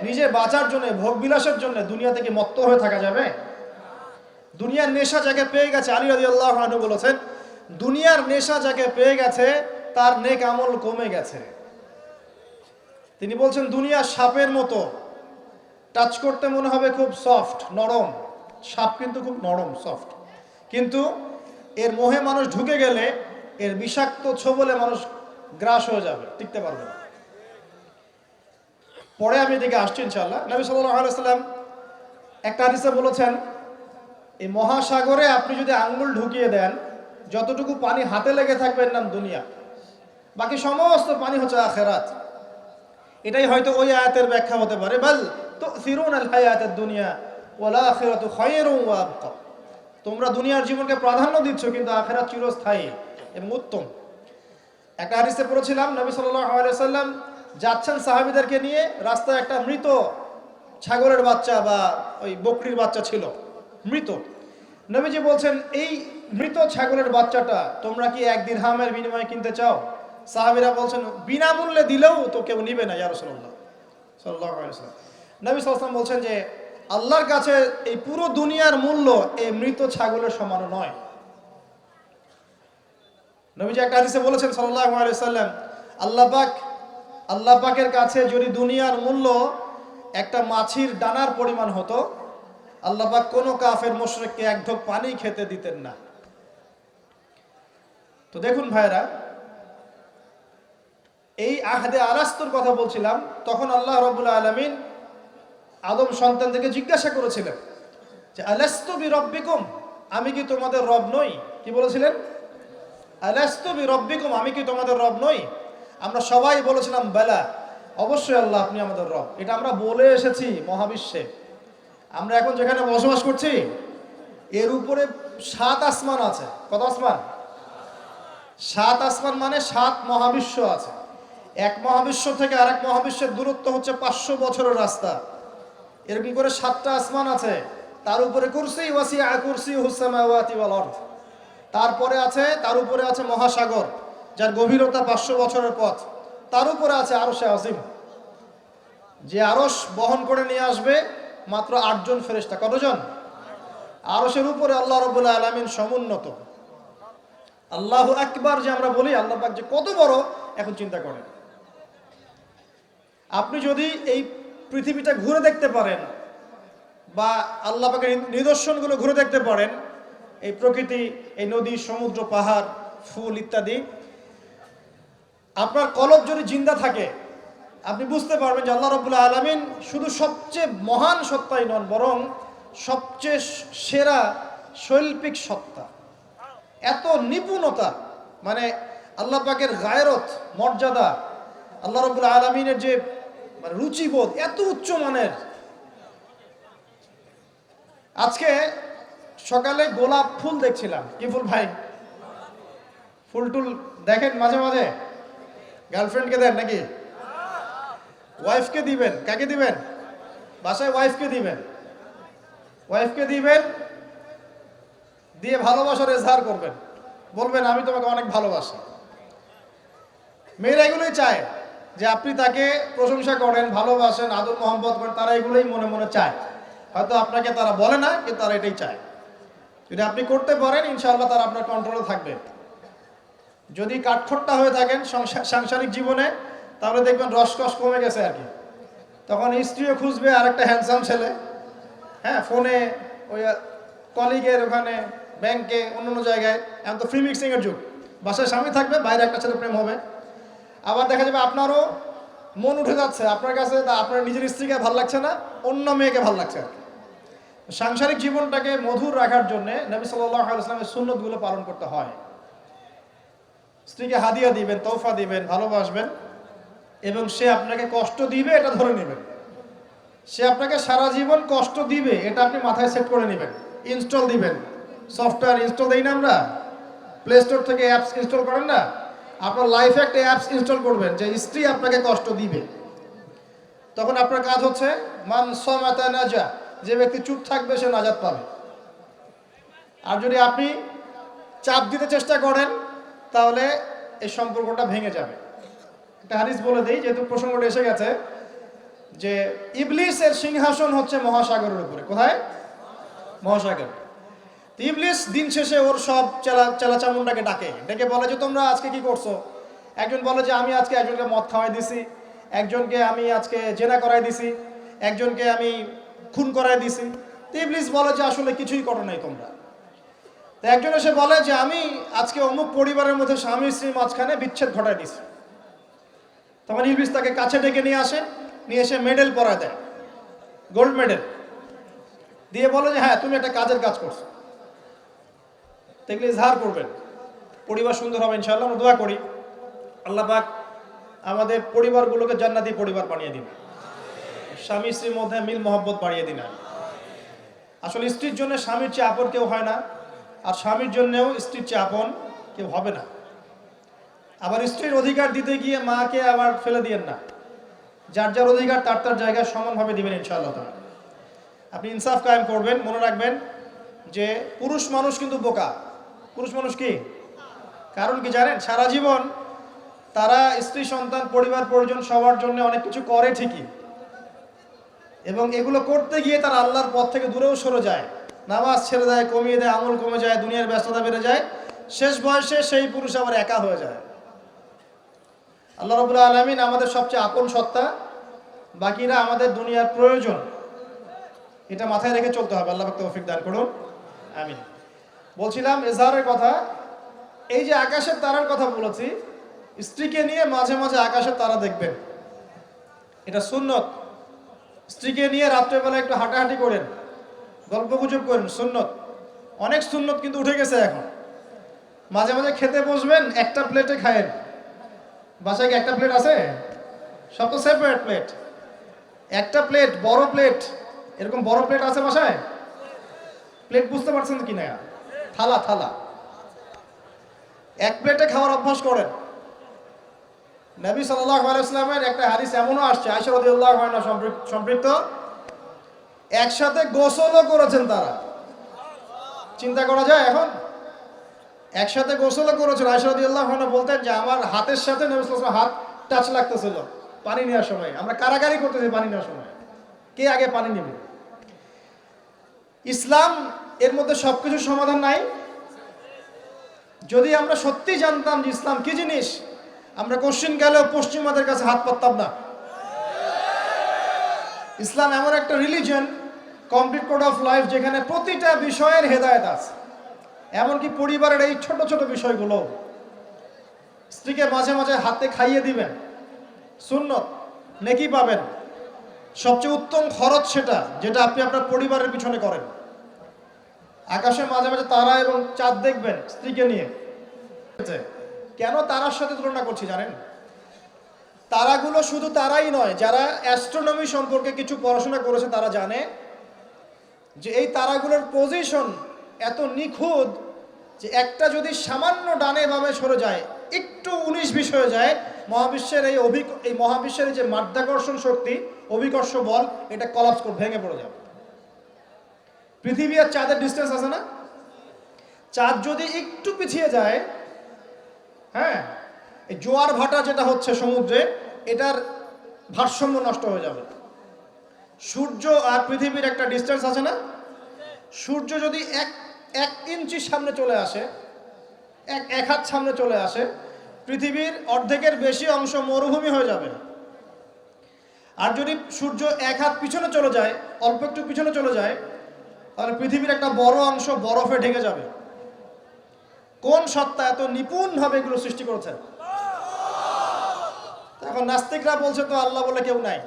নিজে বাঁচার জন্য, ভোগ বিলাসের জন্য দুনিয়া থেকে মত্ত হয়ে থাকা যাবে? দুনিয়ার নেশা যাকে পেয়ে গেছে, আলী রাদিয়াল্লাহু আনহু বলেছেন, দুনিয়ার নেশা যাকে পেয়ে গেছে তার নেক আমল কমে গেছে। তিনি বলছেন দুনিয়া সাপের মতো, টাচ করতে মনে হবে খুব সফট, নরম। সাপ কিন্তু খুব নরম, সফট, কিন্তু এর মোহে মানুষ ঢুকে গেলে এর বিষাক্ত ছোবলে মানুষ গ্রাস হয়ে যাবে, টিকতে পারবে না। পরে আমি এদিকে আসছি ইনশাআল্লাহ। নবী সাল্লাল্লাহু আলাইহি ওয়াসাল্লাম একটা হাদিসে বলেছেন, এই মহাসাগরে আপনি যদি আঙ্গুল ঢুকিয়ে দেন, যতটুকু পানি হাতে লেগে থাকবে এর নাম দুনিয়া, বাকি সমস্ত পানি হচ্ছে আখিরাত। এটাই হয়তো ওই আয়াতের ব্যাখ্যা হতে পারে, বাল তুসিরুনাল হায়াতাদ দুনিয়া ওয়াল আখিরাতু খায়রুন ওয়া আবকা। তোমরা দুনিয়ার জীবনকে প্রাধান্য দিচ্ছ, কিন্তু আখিরাত চিরস্থায়ী এবং উত্তম। একটা হাদিসে পড়েছিলাম, নবী সাল্লাল্লাহু আলাইহি ওয়াসাল্লাম যাচ্ছেন সাহাবীদেরকে নিয়ে, রাস্তায় একটা মৃত ছাগলের বাচ্চা বা ওই বকরির বাচ্চা ছিল, মৃত। নবীজি বলছেন, এই মৃত ছাগলের বাচ্চাটা তোমরা কি 1 দিরহামের বিনিময়ে কিনতে চাও? সাহাবীরা বলছেন, বিনামূল্যে দিলেও তো কেউ নিবে না ইয়া রাসূলুল্লাহ সাল্লাল্লাহু আলাইহি ওয়াসাল্লাম। নবী সাল্লাল্লাহু আলাইহি ওয়াসাল্লাম বলছেন যে আল্লাহর কাছে এই পুরো দুনিয়ার মূল্য এই মৃত ছাগলের সমান নয়। নবীজি একটা হাদিসে বলেছেন সাল্লাল্লাহু আলাইহি ওয়াসাল্লাম, আল্লাহ পাকের কাছে যদি দুনিয়ার মূল্য একটা মাছির দানার পরিমাণ হতো, আল্লাহ পাক কোনো কাফের মুশরিককে 1 ঢোক পানি খেতে দিতেন না। তো দেখুন ভাইরা, এই আহদে আলাস্তুর কথা বলছিলাম, তখন আল্লাহ রাব্বুল আলামিন আদম সন্তানদেরকে জিজ্ঞাসা করেছিলেন যে আলাস্তু বিরব্বিকুম, আমি কি তোমাদের রব নই? কি বলেছিলেন? আলাস্তু বিরব্বিকুম, আমি কি তোমাদের রব নই? আমরা সবাই বলেছিলাম বেলা, অবশ্যই আল্লাহ আপনি আমাদের রব। এটা আমরা বলে এসেছি মহাবিশ্বে। আমরা এখন যেখানে বসবাস করছি এর উপরে 7 আসমান আছে। কত আসমান? 7 আসমান মানে 7 মহাবিশ্ব আছে। এক মহাবিশ্ব থেকে আরেক মহাবিশ্বের দূরত্ব হচ্ছে 500 বছরের রাস্তা। এরকম করে 7টা আসমান আছে। তার উপরে কুরসি, ওয়াসিআ কুরসিয়ুহুস সামাওয়াতি ওয়াল আরদ। তারপরে আছে, তার উপরে আছে মহাসাগর, যার গভীরতা 500 বছরের পথ। তার উপরে আছে আরশে আজিম, যে আরশ বহন করে নিয়ে আসবে মাত্র 8 জন ফেরেশতা। কতজন? আরশের উপরে আল্লাহ রাব্বুল আলামিন সমুন্নত। আল্লাহু আকবার যে আমরা বলি, আল্লাহ পাক যে কত বড়, এখন চিন্তা করেন। আপনি যদি এই পৃথিবীটা ঘুরে দেখতে পারেন বা আল্লাহ পাকের নিদর্শনগুলো ঘুরে দেখতে পারেন, এই প্রকৃতি, এই নদী, সমুদ্র, পাহাড়, ফুল ইত্যাদি, আপনার কলব যদি জিন্দা থাকে আপনি বুঝতে পারবেন যে আল্লাহ রাব্বুল আলামিন শুধু সবচেয়ে মহান সত্তাই নন, বরং সবচেয়ে সেরা শৈল্পিক সত্তা। এত নিপুণতা, মানে আল্লাহ পাকের গায়রত, মর্যাদা, আল্লাহ রাব্বুল আলামিনের যে রুচিবোধ এত উচ্চ মানের। আজকে সকালে গোলাপ ফুল দেখছিলাম। কি ফুল ভাই? ফুল টুল দেখেন মাঝে মাঝে? গার্লফ্রেন্ডকে দেন নাকি? ওয়াইফকে দিবেন? কাকে দিবেন? বাসায় ওয়াইফকে দিবেন। ওয়াইফকে দিবেন, দিয়ে ভালোবাসার এজহার করবেন, বলবেন আমি তোমাকে অনেক ভালোবাসি। মেয়েরা এগুলোই চায় যে আপনি তাকে প্রশংসা করেন, ভালোবাসেন, আদর মোহাম্মত করেন, তারা এগুলোই মনে মনে চায়। হয়তো আপনাকে তারা বলে না, কিন্তু তারা এটাই চায়। যদি আপনি করতে পারেন, ইনশাআল্লাহ তারা আপনার কন্ট্রোলে থাকবে। যদি কাঠখোট্টা হয়ে থাকেন সাংসারিক জীবনে, তাহলে দেখবেন রসকস কমে গেছে আর কি। তখন স্ত্রীও খুঁজবে আর একটা হ্যান্ডসাম ছেলে, হ্যাঁ, ফোনে, ওই কলিগের ওখানে, ব্যাংকে, অন্য জায়গায়। এখন তো ফ্রি মিক্সিংয়ের যুগ। বাসায় স্বামী থাকবে, বাইরে একটা ছেলে প্রেম হবে। আবার দেখা যাবে আপনারও মন উঠে যাচ্ছে, আপনার কাছে আপনার নিজের স্ত্রীকে ভালো লাগছে না, অন্য মেয়েকে ভালো লাগছে আর কি। সাংসারিক জীবনটাকে মধুর রাখার জন্য নবী সাল্লাল্লাহু আলাইহি ওয়াসাল্লামের সুন্নতগুলো পালন করতে হয়। স্ত্রীকে হাদিয়া দিবেন, তোহফা দিবেন, ভালোবাসবেন, এবং সে আপনাকে কষ্ট দিবে এটা ধরে নেবেন। সে আপনাকে সারা জীবন কষ্ট দিবে এটা আপনি মাথায় সেট করে নেবেন। ইনস্টল দিবেন, সফটওয়্যার ইনস্টল দেই না আমরা, প্লে স্টোর থেকে অ্যাপস ইনস্টল করেন না, আপনার লাইফে একটা অ্যাপস ইনস্টল করবেন যে স্ত্রী আপনাকে কষ্ট দিবে। তখন আপনার কাজ হচ্ছে মান সামাতা নাজা, যে ব্যক্তি চুপ থাকবে সে নাজাত পাবে। আর যদি আপনি চাপ দিতে চেষ্টা করেন, তাহলে এই সম্পর্কটা ভেঙে যাবে। একটা হাদিস বলে দেই, যেহেতু প্রসঙ্গটা এসে গেছে, যে ইবলিসের সিংহাসন হচ্ছে মহাসাগরের উপরে। কোথায়? মহাসাগর। ইবলিস দিন শেষে ওর সব চেলাচামুন্ডাকে ডেকে বলে যে তোমরা আজকে কি করছো। একজন বলে যে আমি আজকে একজনকে মদ খাওয়াই দিছি, একজনকে আমি আজকে জেনা করাই দিছি, একজনকে আমি খুন করাই দিছি। ইবলিস বলে যে আসলে কিছুই করো নাই তোমরা। তো একজন এসে বলে যে আমি আজকে অমুক পরিবারের মধ্যে স্বামী স্ত্রীর মাঝখানে বিচ্ছেদ ঘটাই দিছি। তখন ইবলিস তাকে কাছে ডেকে নিয়ে আসে, নিয়ে এসে মেডেল পরায় দেয়, গোল্ড মেডেল দিয়ে বলে যে হ্যাঁ তুমি একটা কাজের কাজ করছো। দেখলে ইজহার করবেন, পরিবার সুন্দর হবে ইনশাআল্লাহ। আমরা দোয়া করি আল্লাহ পাক আমাদের পরিবারগুলোকে জান্নাতি পরিবার বানিয়ে দিন, স্বামী স্ত্রীর মধ্যে মিল মহব্বত বাড়িয়ে দিন। আসলে স্ত্রীর জন্য স্বামীর চেয়ে আপন কেউ হয় না, আর স্বামীর জন্যও স্ত্রীর চেয়ে আপন কেউ হবে না। আবার স্ত্রীর অধিকার দিতে গিয়ে মাকে আবার ফেলে দিয়েন না, যার যার অধিকার তার তার জায়গায় সমানভাবে দিবেন ইনশাআল্লাহ তাআলা। আপনি ইনসাফ কায়েম করবেন। মনে রাখবেন যে পুরুষ মানুষ কিন্তু বোকা। পুরুষ মানুষ কি কারণ কি জানেন? সারা জীবন তারা স্ত্রী সন্তান পরিবার পরিজন সবার জন্য অনেক কিছু করে ঠিকই, এবং এগুলো করতে গিয়ে তারা আল্লাহর পথ থেকে দূরেও সরে যায়, নামাজ ছেড়ে দেয়, কমিয়ে দেয়, আমল কমে যায়, দুনিয়ার ব্যস্ততা বেড়ে যায়। শেষ বয়সে সেই পুরুষ আবার একা হয়ে যায়। আল্লাহ রাব্বুল আলামিন আমাদের সবচেয়ে আপন সত্তা, বাকিরা আমাদের দুনিয়ার প্রয়োজন। এটা মাথায় রেখে চলতে হবে। আল্লাহ পাক তৌফিক দান করুন, আমিন। বলছিলাম ইজহারের কথা। এই যে আকাশের তারার কথা বলেছি, স্ত্রীকে নিয়ে মাঝে মাঝে আকাশের তারা দেখবেন, এটা সুন্নত। স্ত্রীকে নিয়ে রাত্রেবেলা একটু হাঁটাহাঁটি করেন, গল্প গুজব করেন, সুন্নত। অনেক সুন্নত কিন্তু উঠে গেছে এখন। মাঝে মাঝে খেতে বসবেন, একটা প্লেটে খায়েন। বাসায় কি একটা প্লেট আছে? সব তো সেপারেট প্লেট। একটা প্লেট, বড় প্লেট, এরকম বড় প্লেট আছে বাসায়? প্লেট বুঝতে পারছেন কি না? থালা থালা। এক প্লেটে খাওয়ার অভ্যাস করেন। নবী সাল্লাল্লাহু আলাইহি ওয়াসাল্লামের একটা হাদিস এমনও আসছে, আয়েশা রাদিয়াল্লাহু আনহা সম্পৃক্ত, একসাথে গোসলও করেছেন তারা। চিন্তা করা যায় এখন? একসাথে গোসলও করেছেন। আয়েশা রাদিয়াল্লাহু আনহা বলতেন যে আমার হাতের সাথে নবী সাল্লাল্লাহু আলাইহি ওয়াসাল্লাম হাত টাচ লাগতেছিল পানি নেওয়ার সময়। আমরা কারাগারি করতেছি পানি নেওয়ার সময়, কে আগে পানি নেবে। ইসলাম এর মধ্যে সবকিছু সমাধান নাই। যদি আমরা সত্যি জানতাম যে ইসলাম কি জিনিস, আমরা কোশ্চিন গেলেও পশ্চিমাদের কাছে হাত পাততাম না। ইসলাম এমন একটা religion, complete code of life, যেখানে প্রতিটা বিষয়ের হেদায়েত আছে, এমনকি পরিবারের এই ছোট ছোট বিষয়গুলো। স্ত্রীকে মাঝে মাঝে হাতে খাইয়ে দিবেন, সুন্নত, নেকি পাবেন। সবচেয়ে উত্তম খরচ সেটা, যেটা আপনি আপনার পরিবারের পিছনে করেন। আকাশে মাঝে মাঝে তারা এবং চাঁদ দেখবেন স্ত্রীকে নিয়ে। কেন তারার সাথে তুলনা করছি জানেন? তারাগুলো শুধু তারাই নয়, যারা অ্যাস্ট্রোনমি সম্পর্কে কিছু পড়াশোনা করেছে তারা জানে যে এই তারাগুলোর পজিশন এত নিখুঁত যে একটা যদি সামান্য ডানে বামে সরে যায়, একটু 19-20 হয়ে যায়, মহাবিশ্বের এই মহাবিশ্বের যে মাধ্যাকর্ষণ শক্তি, অভিকর্ষ বল, এটা কলাপস করে ভেঙে পড়ে যাবে। পৃথিবী আর চাঁদের ডিস্টেন্স আছে না? চাঁদ যদি একটু পিছিয়ে যায়, হ্যাঁ, এই জোয়ার ভাটা যেটা হচ্ছে সমুদ্রে, এটার ভারসাম্য নষ্ট হয়ে যাবে। সূর্য আর পৃথিবীর একটা ডিস্টেন্স আছে না? সূর্য যদি এক ইঞ্চি সামনে চলে আসে, এক হাত সামনে চলে আসে, পৃথিবীর অর্ধেকের বেশি অংশ মরুভূমি হয়ে যাবে। আর যদি সূর্য এক হাত পিছনে চলে যায়, অল্প একটু পিছনে চলে যায়, তাহলে পৃথিবীর একটা বড় অংশ বরফে ঢেকে যাবে। কোন সত্তা এত নিপুণভাবে এগুলো সৃষ্টি করেছেন? এখন নাস্তিকরা বলছে তো আল্লাহ বলে কেউ নাই।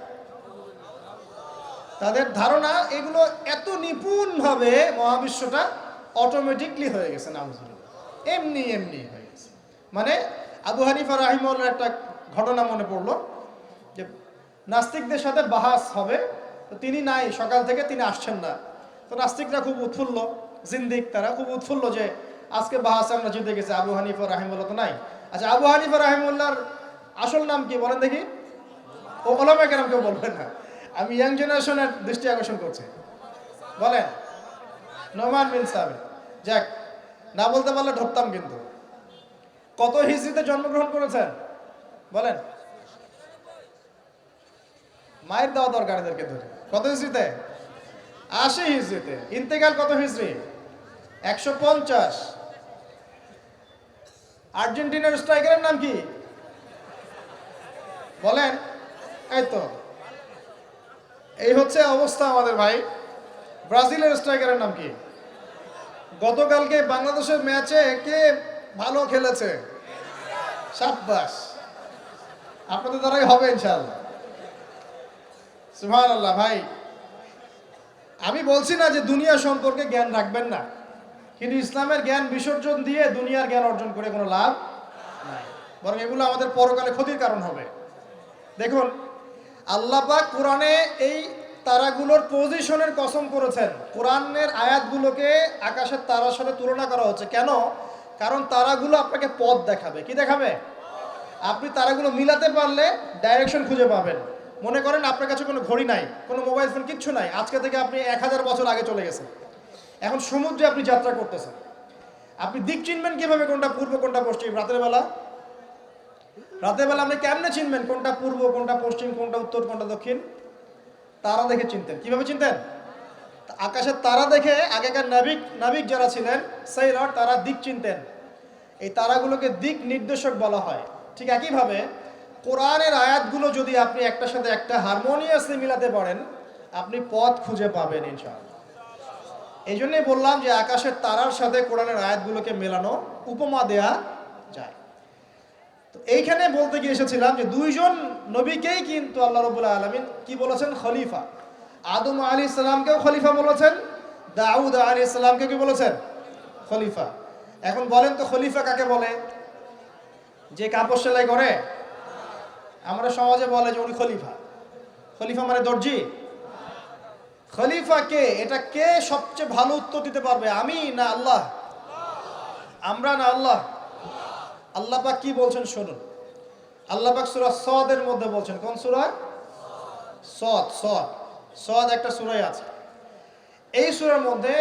তাদের ধারণা এগুলো এত নিপুণভাবে মহাবিশ্বটা অটোমেটিকলি হয়ে গেছে, নাউজুবিল্লাহ, এমনি এমনি হয়ে গেছে। মানে আবু হানিফা রাহিমাহুল্লাহর একটা ঘটনা মনে পড়লো, যে নাস্তিকদের সাথে বাহাস হবে, তো তিনি নাই, সকাল থেকে তিনি আসছেন না। তো নাস্তিকরা খুব উৎফুল্ল, জিন্দিক তারা খুব উৎফুল্ল যে আজকে বাহাসে আমরা জিতে গেছি, আবু হানিফা রাহিমাহুল্লাহ তো নাই। আচ্ছা, আবু হানিফা রাহিমাহুল্লাহর আসল নাম কি বলেন দেখি? ও ওলামায়ে কেরাম কেউ বলবেন না, আমি ইয়াং জেনারেশনের দৃষ্টি আকর্ষণ করছি। বলেন। নোমান বিন সাবিত। যাক, না বলতে পারলে ধরতাম কিন্তু। কত হিজরিতে জন্মগ্রহণ করেছেন বলেন? মায়ের দেওয়া দরকার এদেরকে ধরে। কত হিজরিতে? 80 হিজরিতে। ইন্তেকাল কত হিজরি? 150। আর্জেন্টিনার স্ট্রাইকারের নাম কি বলেন? এই তো, এই হচ্ছে অবস্থা আমাদের ভাই। ব্রাজিলের স্ট্রাইকারের নাম কি? গতকালকে বাংলাদেশের ম্যাচে কে ভালো খেলেছে? সাব্বাস, আপনাদের দ্বারাই হবে ইনশাআল্লাহ। সুবহানাল্লাহ। ভাই, আমি বলছি না যে দুনিয়া সম্পর্কে জ্ঞান রাখবেন না, কিন্তু ইসলামের জ্ঞান বিসর্জন দিয়ে দুনিয়ার জ্ঞান অর্জন করে কোনো লাভ নাই, বরং এগুলো আমাদের পরকালে ক্ষতির কারণ হবে। দেখুন, আল্লাহ পাক কোরআনে এই তারাগুলোর পজিশনের কসম করেছেন। কোরআনের আয়াতগুলোকে আকাশের তারার সাথে তুলনা করা হচ্ছে কেন? কারণ তারাগুলো আপনাকে পথ দেখাবে। কি দেখাবে? আপনি তারাগুলো মিলাতে পারলে ডাইরেকশন খুঁজে পাবেন। মনে করেন আপনার কাছে কোনো ঘড়ি নাই, কোনো মোবাইল ফোন, কিচ্ছু নাই, আজকে থেকে আপনি 1000 বছর আগে চলে গেছেন। এখন সমুদ্রে আপনি যাত্রা করতেছেন, আপনি দিক চিনবেন কিভাবে? কোনটা পূর্ব কোনটা পশ্চিম? রাতের বেলা আপনি কেমনে চিনবেন কোনটা পূর্ব কোনটা পশ্চিম কোনটা উত্তর কোনটা দক্ষিণ? তারা দেখে চিনতেন। কিভাবে চিনতেন? আকাশের তারা দেখে আগেকার নাবিক যারা ছিলেন, সেইলর, তারা দিক চিনতেন। এই তারাগুলোকে দিক নির্দেশক বলা হয়। ঠিক একইভাবে কোরআনের আয়াতগুলো যদি আপনি একটার সাথে একটা হারমোনিয়াসলি মিলাতে পারেন, আপনি পথ খুঁজে পাবেন ইনশাআল্লাহ। এই জন্যই বললাম যে আকাশের তারার সাথে কোরআনের আয়াতগুলোকে মেলানো, উপমা দেয়া যায়। তো এইখানে বলতে গিয়ে এসেছিলাম যে দুইজন নবীকেই কিন্তু আল্লাহ রাব্বুল আলামিন কি বলেছেন? খলিফা। আদম আলাইহিস সালামকেও খলিফা বলেছেন, দাউদ আলাইহিস সালামকে কি বলেছেন? খলিফা। এখন বলেন তো, খলিফা কাকে বলে? যে কাপড় সেলাই করে? আমরা সমাজে বলে যে উনি খলিফা। খলিফা মানে দর্জি? খলিফা কে? এটা কে সবচেয়ে ভালো উত্তর দিতে পারবে? আমি না আল্লাহ? আমরা না আল্লাহ? আল্লাহ পাক কি বলছেন শুনুন। আল্লাহ পাক সূরা সদের মধ্যে বলছেন। কোন সূরা? সদ একটা সূরাই আছে। এই সূরার মধ্যে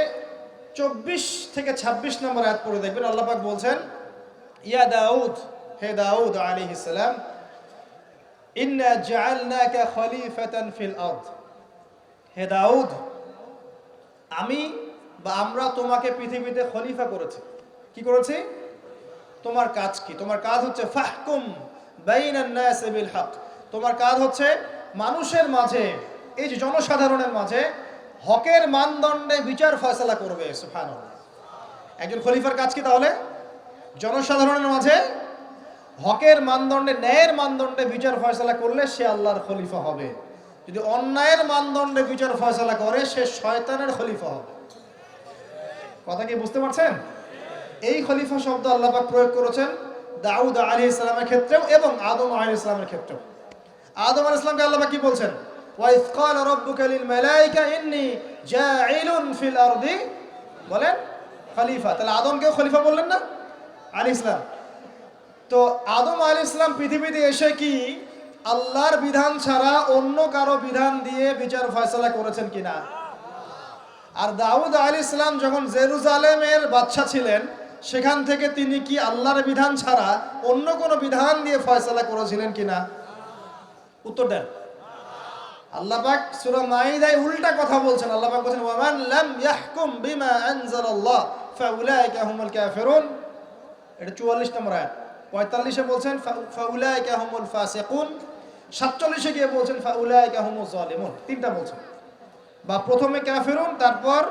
24 থেকে 26 নম্বর আয়াত পড়ে দেখবেন। আল্লাহ পাক বলছেন, ইয়া দাউদ, হে দাউদ আলাইহিস সালাম, ইন্না জাআলনাকা খলিফাতান ফিল আরদ। হে দাউদ, আমি বা আমরা তোমাকে পৃথিবীতে খলিফা করেছি। কি করেছি? তোমার কাজ কি? তোমার কাজ হচ্ছে ফাহকুম বাইনান নাস বিল হক। তোমার কাজ হচ্ছে মানুষের মাঝে, এই যে জনসাধারণের মাঝে হকের মানদণ্ডে বিচার ফয়সালা করবে। সুবহানাল্লাহ। একজন খলিফার কাজ কি তাহলে? জনসাধারণের মাঝে হকের মানদণ্ডে, ন্যায়ের মানদণ্ডে বিচার ফয়সালা করলে সে আল্লাহর খলিফা হবে। যদি অন্যায়ের মানদণ্ডে বিচার ফয়সালা করে, সে শয়তানের খলিফা হবে। কথা কি বুঝতে পারছেন? এই খলিফা শব্দ আল্লাহ পাক প্রয়োগ করেছেন দাউদ আলাইহিস সালামের ক্ষেত্রেও এবং আদম আলাইহিস সালামের ক্ষেত্রেও। আদম আলাইহিস সালামকে আল্লাহ পাক কি বলছেন? ওয়া ইয ক্বালা রাব্বুকা লিল মালাইকা ইন্নী জাঈলুন ফিল আরদি, বলেন খলিফা। তাহলে আদমকেও খলিফা বললেন না আলাইহিস সালাম? তো আদম আলাইহিস সালাম পৃথিবীতে এসে কি আল্লাহর বিধান ছাড়া অন্য কারো বিধান দিয়ে বিচার ফয়সালা করেছেন কিনা? আর দাউদ আলাইহিস সালাম যখন জেরুজালেমের বাদশা ছিলেন, সেখান থেকে তিনি কি আল্লাহর বিধান ছাড়া অন্য কোনো বিধান দিয়ে ফয়সালা করেছিলেন কিনা? উত্তর দেন। আল্লাহ পাক সূরা মাইদায় উল্টা কথা বলছেন। আল্লাহ পাক বলেছেন ওয়ামান লাম ইয়াহকুম বিমা আনজালাল্লাহ ফাউলাইকা হুমুল কাফিরুন। এটা 44 নম্বর আয়াত। 45 এ বলছেন ফাউলাইকা হুমুল ফাসিকুন। 47 এ গিয়ে বলছেন ফাউলাইকা হুমুজ জালিমুন। তিনটা বলছেন, বা প্রথমে কাফিরুন, তারপর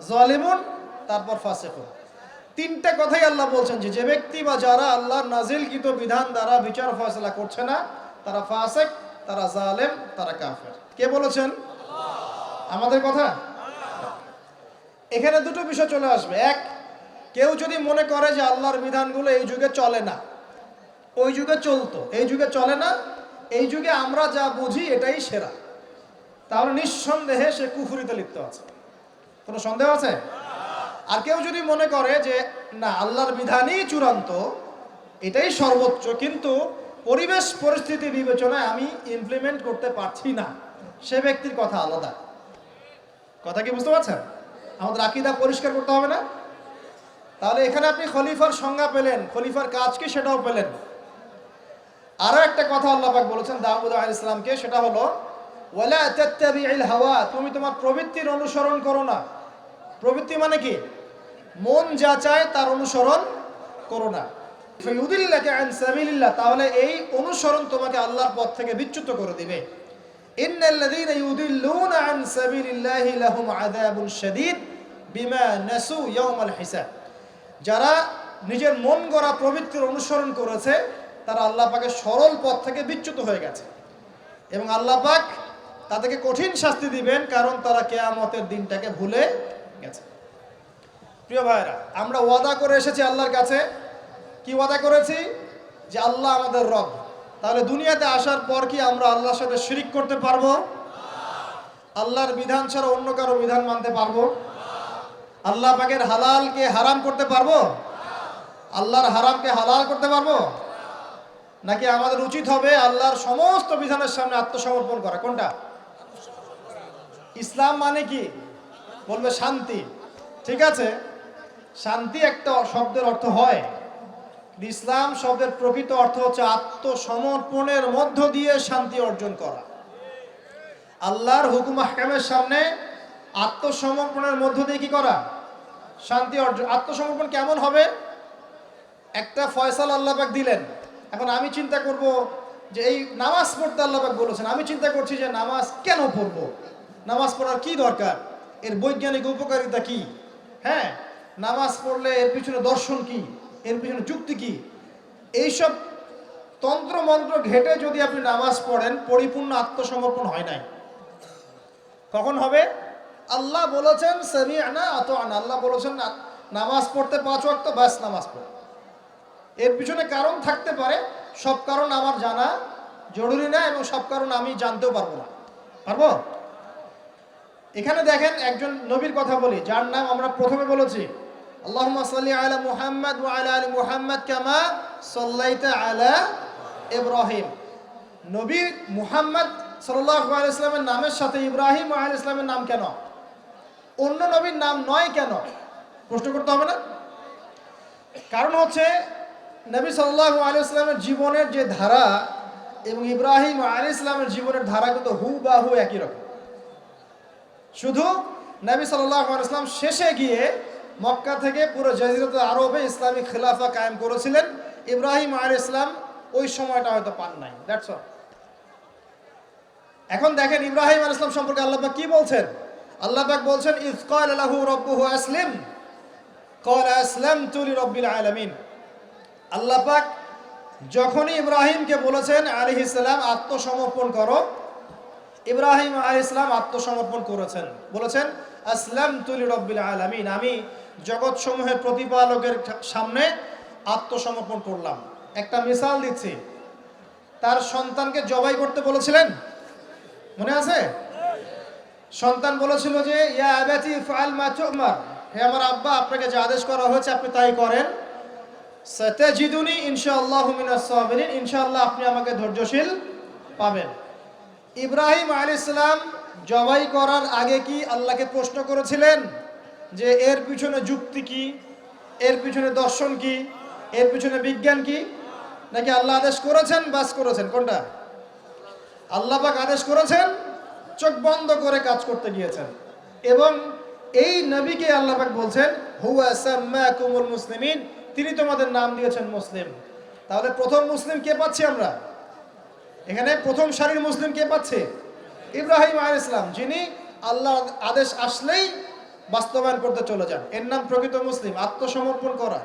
জালিমুন, তারপর ফাসিকুন। তিনটা কথাই আল্লাহ বলছেন যে ব্যক্তি বা যারা আল্লাহর নাজিলকৃত বিধান দ্বারা বিচার ফয়সালা করছে না, তারা ফাসিক, তারা জালেম, তারা কাফের। কে বলেছেন? আমাদের কথা। এখানে দুটো বিষয় চলে আসবে। এক, কেউ যদি মনে করে যে আল্লাহর বিধানগুলো এই যুগে চলে না, ওই যুগে চলতো, এই যুগে চলে না, এই যুগে আমরা যা বুঝি এটাই সেরা, তাহলে নিঃসন্দেহে সে কুফরিতে লিপ্ত আছে। কোনো সন্দেহ আছে? আর কেউ যদি মনে করে যে না, আল্লাহর বিধানই চূড়ান্ত, এটাই সর্বোচ্চ, কিন্তু পরিবেশ পরিস্থিতি বিবেচনায় আমি ইমপ্লিমেন্ট করতে পারছি না, সে ব্যক্তির কথা আলাদা। কথা কি বুঝতে পারছেন? আমাদের আকীদা পরিষ্কার করতে হবে না? তাহলে এখানে আপনি খলিফার সংজ্ঞা পেলেন, খলিফার কাজ কি সেটাও পেলেন। আরো একটা কথা আল্লাহ পাক বলেছেন দাউদ আলাইহিস সালামকে, সেটা হলো ওয়ালা তাত্তাবিউল হাওয়া, তুমি তোমার প্রবৃত্তির অনুসরণ করো না। প্রবৃত্তি মানে কি? মন যা চায় তার অনুসরণ করো না। ফায়ুদিল্লাকা আন সাবিলিল্লাহ, তাহলে এই অনুসরণ তোমাকে আল্লাহর পথ থেকে বিচ্যুত করে দিবে। ইন্নাল্লাযীনা ইউদিল্লুনা আন সাবিলিল্লাহি লাহুম আযাবুন শাদীদ বিমা নাসু ইয়াউমাল হিসাব। যারা নিজের মন গড়া প্রবৃত্তির অনুসরণ করেছে, তারা আল্লাহ পাকের সরল পথ থেকে বিচ্যুত হয়ে গেছে, এবং আল্লাহ পাক তাদেরকে কঠিন শাস্তি দিবেন, কারণ তারা কিয়ামতের দিনটাকে ভুলে গেছে। প্রিয় ভাইরা, আমরা ওয়াদা করে এসেছি আল্লাহর কাছে। কি ওয়াদা করেছি? যে আল্লাহ আমাদের রব। তাহলে দুনিয়াতে আসার পর কি আমরা আল্লাহর সাথে শিরিক করতে পারবো? আল্লাহর বিধান ছাড়া অন্য কারো বিধান মানতে পারবো? আল্লাহ পাকের হালালকে হারাম করতে পারবো? আল্লাহর হারামকে হালাল করতে পারবো? নাকি আমাদের উচিত হবে আল্লাহর সমস্ত বিধানের সামনে আত্মসমর্পণ করা? কোনটা? ইসলাম মানে কি? বলবে শান্তি। ঠিক আছে, শান্তি একটা শব্দের অর্থ হয়, ইসলাম শব্দের প্রকৃত অর্থ হচ্ছে আত্মসমর্পণের মধ্য দিয়ে শান্তি অর্জন করা। আল্লাহর হুকুম আহকামের সামনে আত্মসমর্পণের মধ্য দিয়ে কি করা? শান্তি অর্জন। আত্মসমর্পণ কেমন হবে? একটা ফয়সালা আল্লাহ পাক দিলেন, এখন আমি চিন্তা করব যে এই নামাজ পড়তে আল্লাহ পাক বলেছেন, আমি চিন্তা করছি যে নামাজ কেন পড়বো, নামাজ পড়ার কি দরকার, এর বৈজ্ঞানিক উপকারিতা কি, হ্যাঁ, নামাজ পড়লে এর পিছনে দর্শন কি, এর পিছনে যুক্তি কি, এইসব তন্ত্র মন্ত্র ঘেটে যদি আপনি নামাজ পড়েন, পরিপূর্ণ আত্মসমর্পণ হয় নাই। কখন হবে? আল্লাহ বলেছেন সামি'না আতা'না, আল্লাহ বলেছেন নামাজ পড়তে 5 ওয়াক্ত, বাস নামাজ পড়ো। এর পিছনে কারণ থাকতে পারে, সব কারণ আমার জানা জরুরি না, এবং সব কারণ আমি জানতেও পারবো না। পারবো? এখানে দেখেন, একজন নবীর কথা বলি, যার নাম আমরা প্রথমে বলেছি, আল্লাহুম্মা সাল্লি আলা মুহাম্মাদ ওয়া আলা আলি মুহাম্মাদ কামা সাল্লাইতা আলা ইব্রাহিম। নবী মুহাম্মদ সাল্লাল্লাহু আলাইহি ওয়াসাল্লামের নামের সাথে ইব্রাহিম আলাইহিস সালামের নাম কেন, অন্য নবীর নাম নয় কেন? প্রশ্ন করতে হবে না? কারণ হচ্ছে নবী সাল্লাল্লাহু আলাইহি ওয়াসাল্লামের জীবনের যে ধারা এবং ইব্রাহিম আলাইহিস সালামের জীবনের ধারা কিন্তু হুবহু একই রকম। শুধু নবী সাল্লাল্লাহু আলাইহি ওয়াসাল্লাম শেষে গিয়ে মক্কা থেকে পুরো জাজিরাতুল আরবে ইসলামিক খিলাফা কায়েম করেছিলেন, ইব্রাহিম আলাইহিস সালাম ওই সময়টা হয়তো পান নাই। That's all. এখন দেখেন ইব্রাহিম আলাইহিস সালাম সম্পর্কে আল্লাহ পাক কি বলছেন? আল্লাহ পাক বলছেন ইয ক্বালা লাহু রাব্বুহু আসলিম ক্বালা আসলামতু লিরাব্বিল আলামিন। আল্লাহ পাক যখনই ইব্রাহিমকে বলেছেন আলাইহিস সালাম আত্মসমর্পণ করো, ইব্রাহিম আলাইহিস সালাম আত্মসমর্পণ করেছেন, বলেছেন আসলামতু লিরাব্বিল আলামিন, আমি জগৎ সমূহের প্রতিপালকের সামনে আত্মসমর্পণ করলাম। একটা মিসাল দিচ্ছি, তার সন্তানকে জবাই করতে বলেছিলেন, মনে আছে? সন্তান বলেছিল যে ইয়া আবাতি ফাআল মা তু'মার, হে আমার আব্বা, আপনাকে যে আদেশ করা হয়েছে আপনি তাই করেন। সাতাজিদুনি ইনশাআল্লাহু মিনাস সাবিরিন, ইনশাআল্লাহ আপনি আমাকে ধৈর্যশীল পাবেন। ইব্রাহিম আলাইহিস সালাম জবাই করার আগে কি আল্লাহকে প্রশ্ন করেছিলেন যে এর পিছনে যুক্তি কি, এর পিছনে দর্শন কি, এর পিছনে বিজ্ঞান কি? নাকি আল্লাহ আদেশ করেছেন বাস করেছেন? কোনটা? আল্লাহ পাক আদেশ করেছেন, চোখ বন্ধ করে কাজ করতে গিয়েছেন। এবং এই নবীকে আল্লাহ পাক বলছেন হুয়া সাম্মাকুমুল মুসলিমিন, তিনি তোমাদের নাম দিয়েছেন মুসলিম। তাহলে প্রথম মুসলিম কে পাচ্ছি আমরা এখানে? প্রথম সারির মুসলিম কে পাচ্ছে? ইব্রাহিম আলাইহিস সালাম, যিনি আল্লাহ আদেশ আসলেই বাস্তবায়ন করতে চলে যান। এর নাম প্রকৃত মুসলিম, আত্মসমর্পণ করা।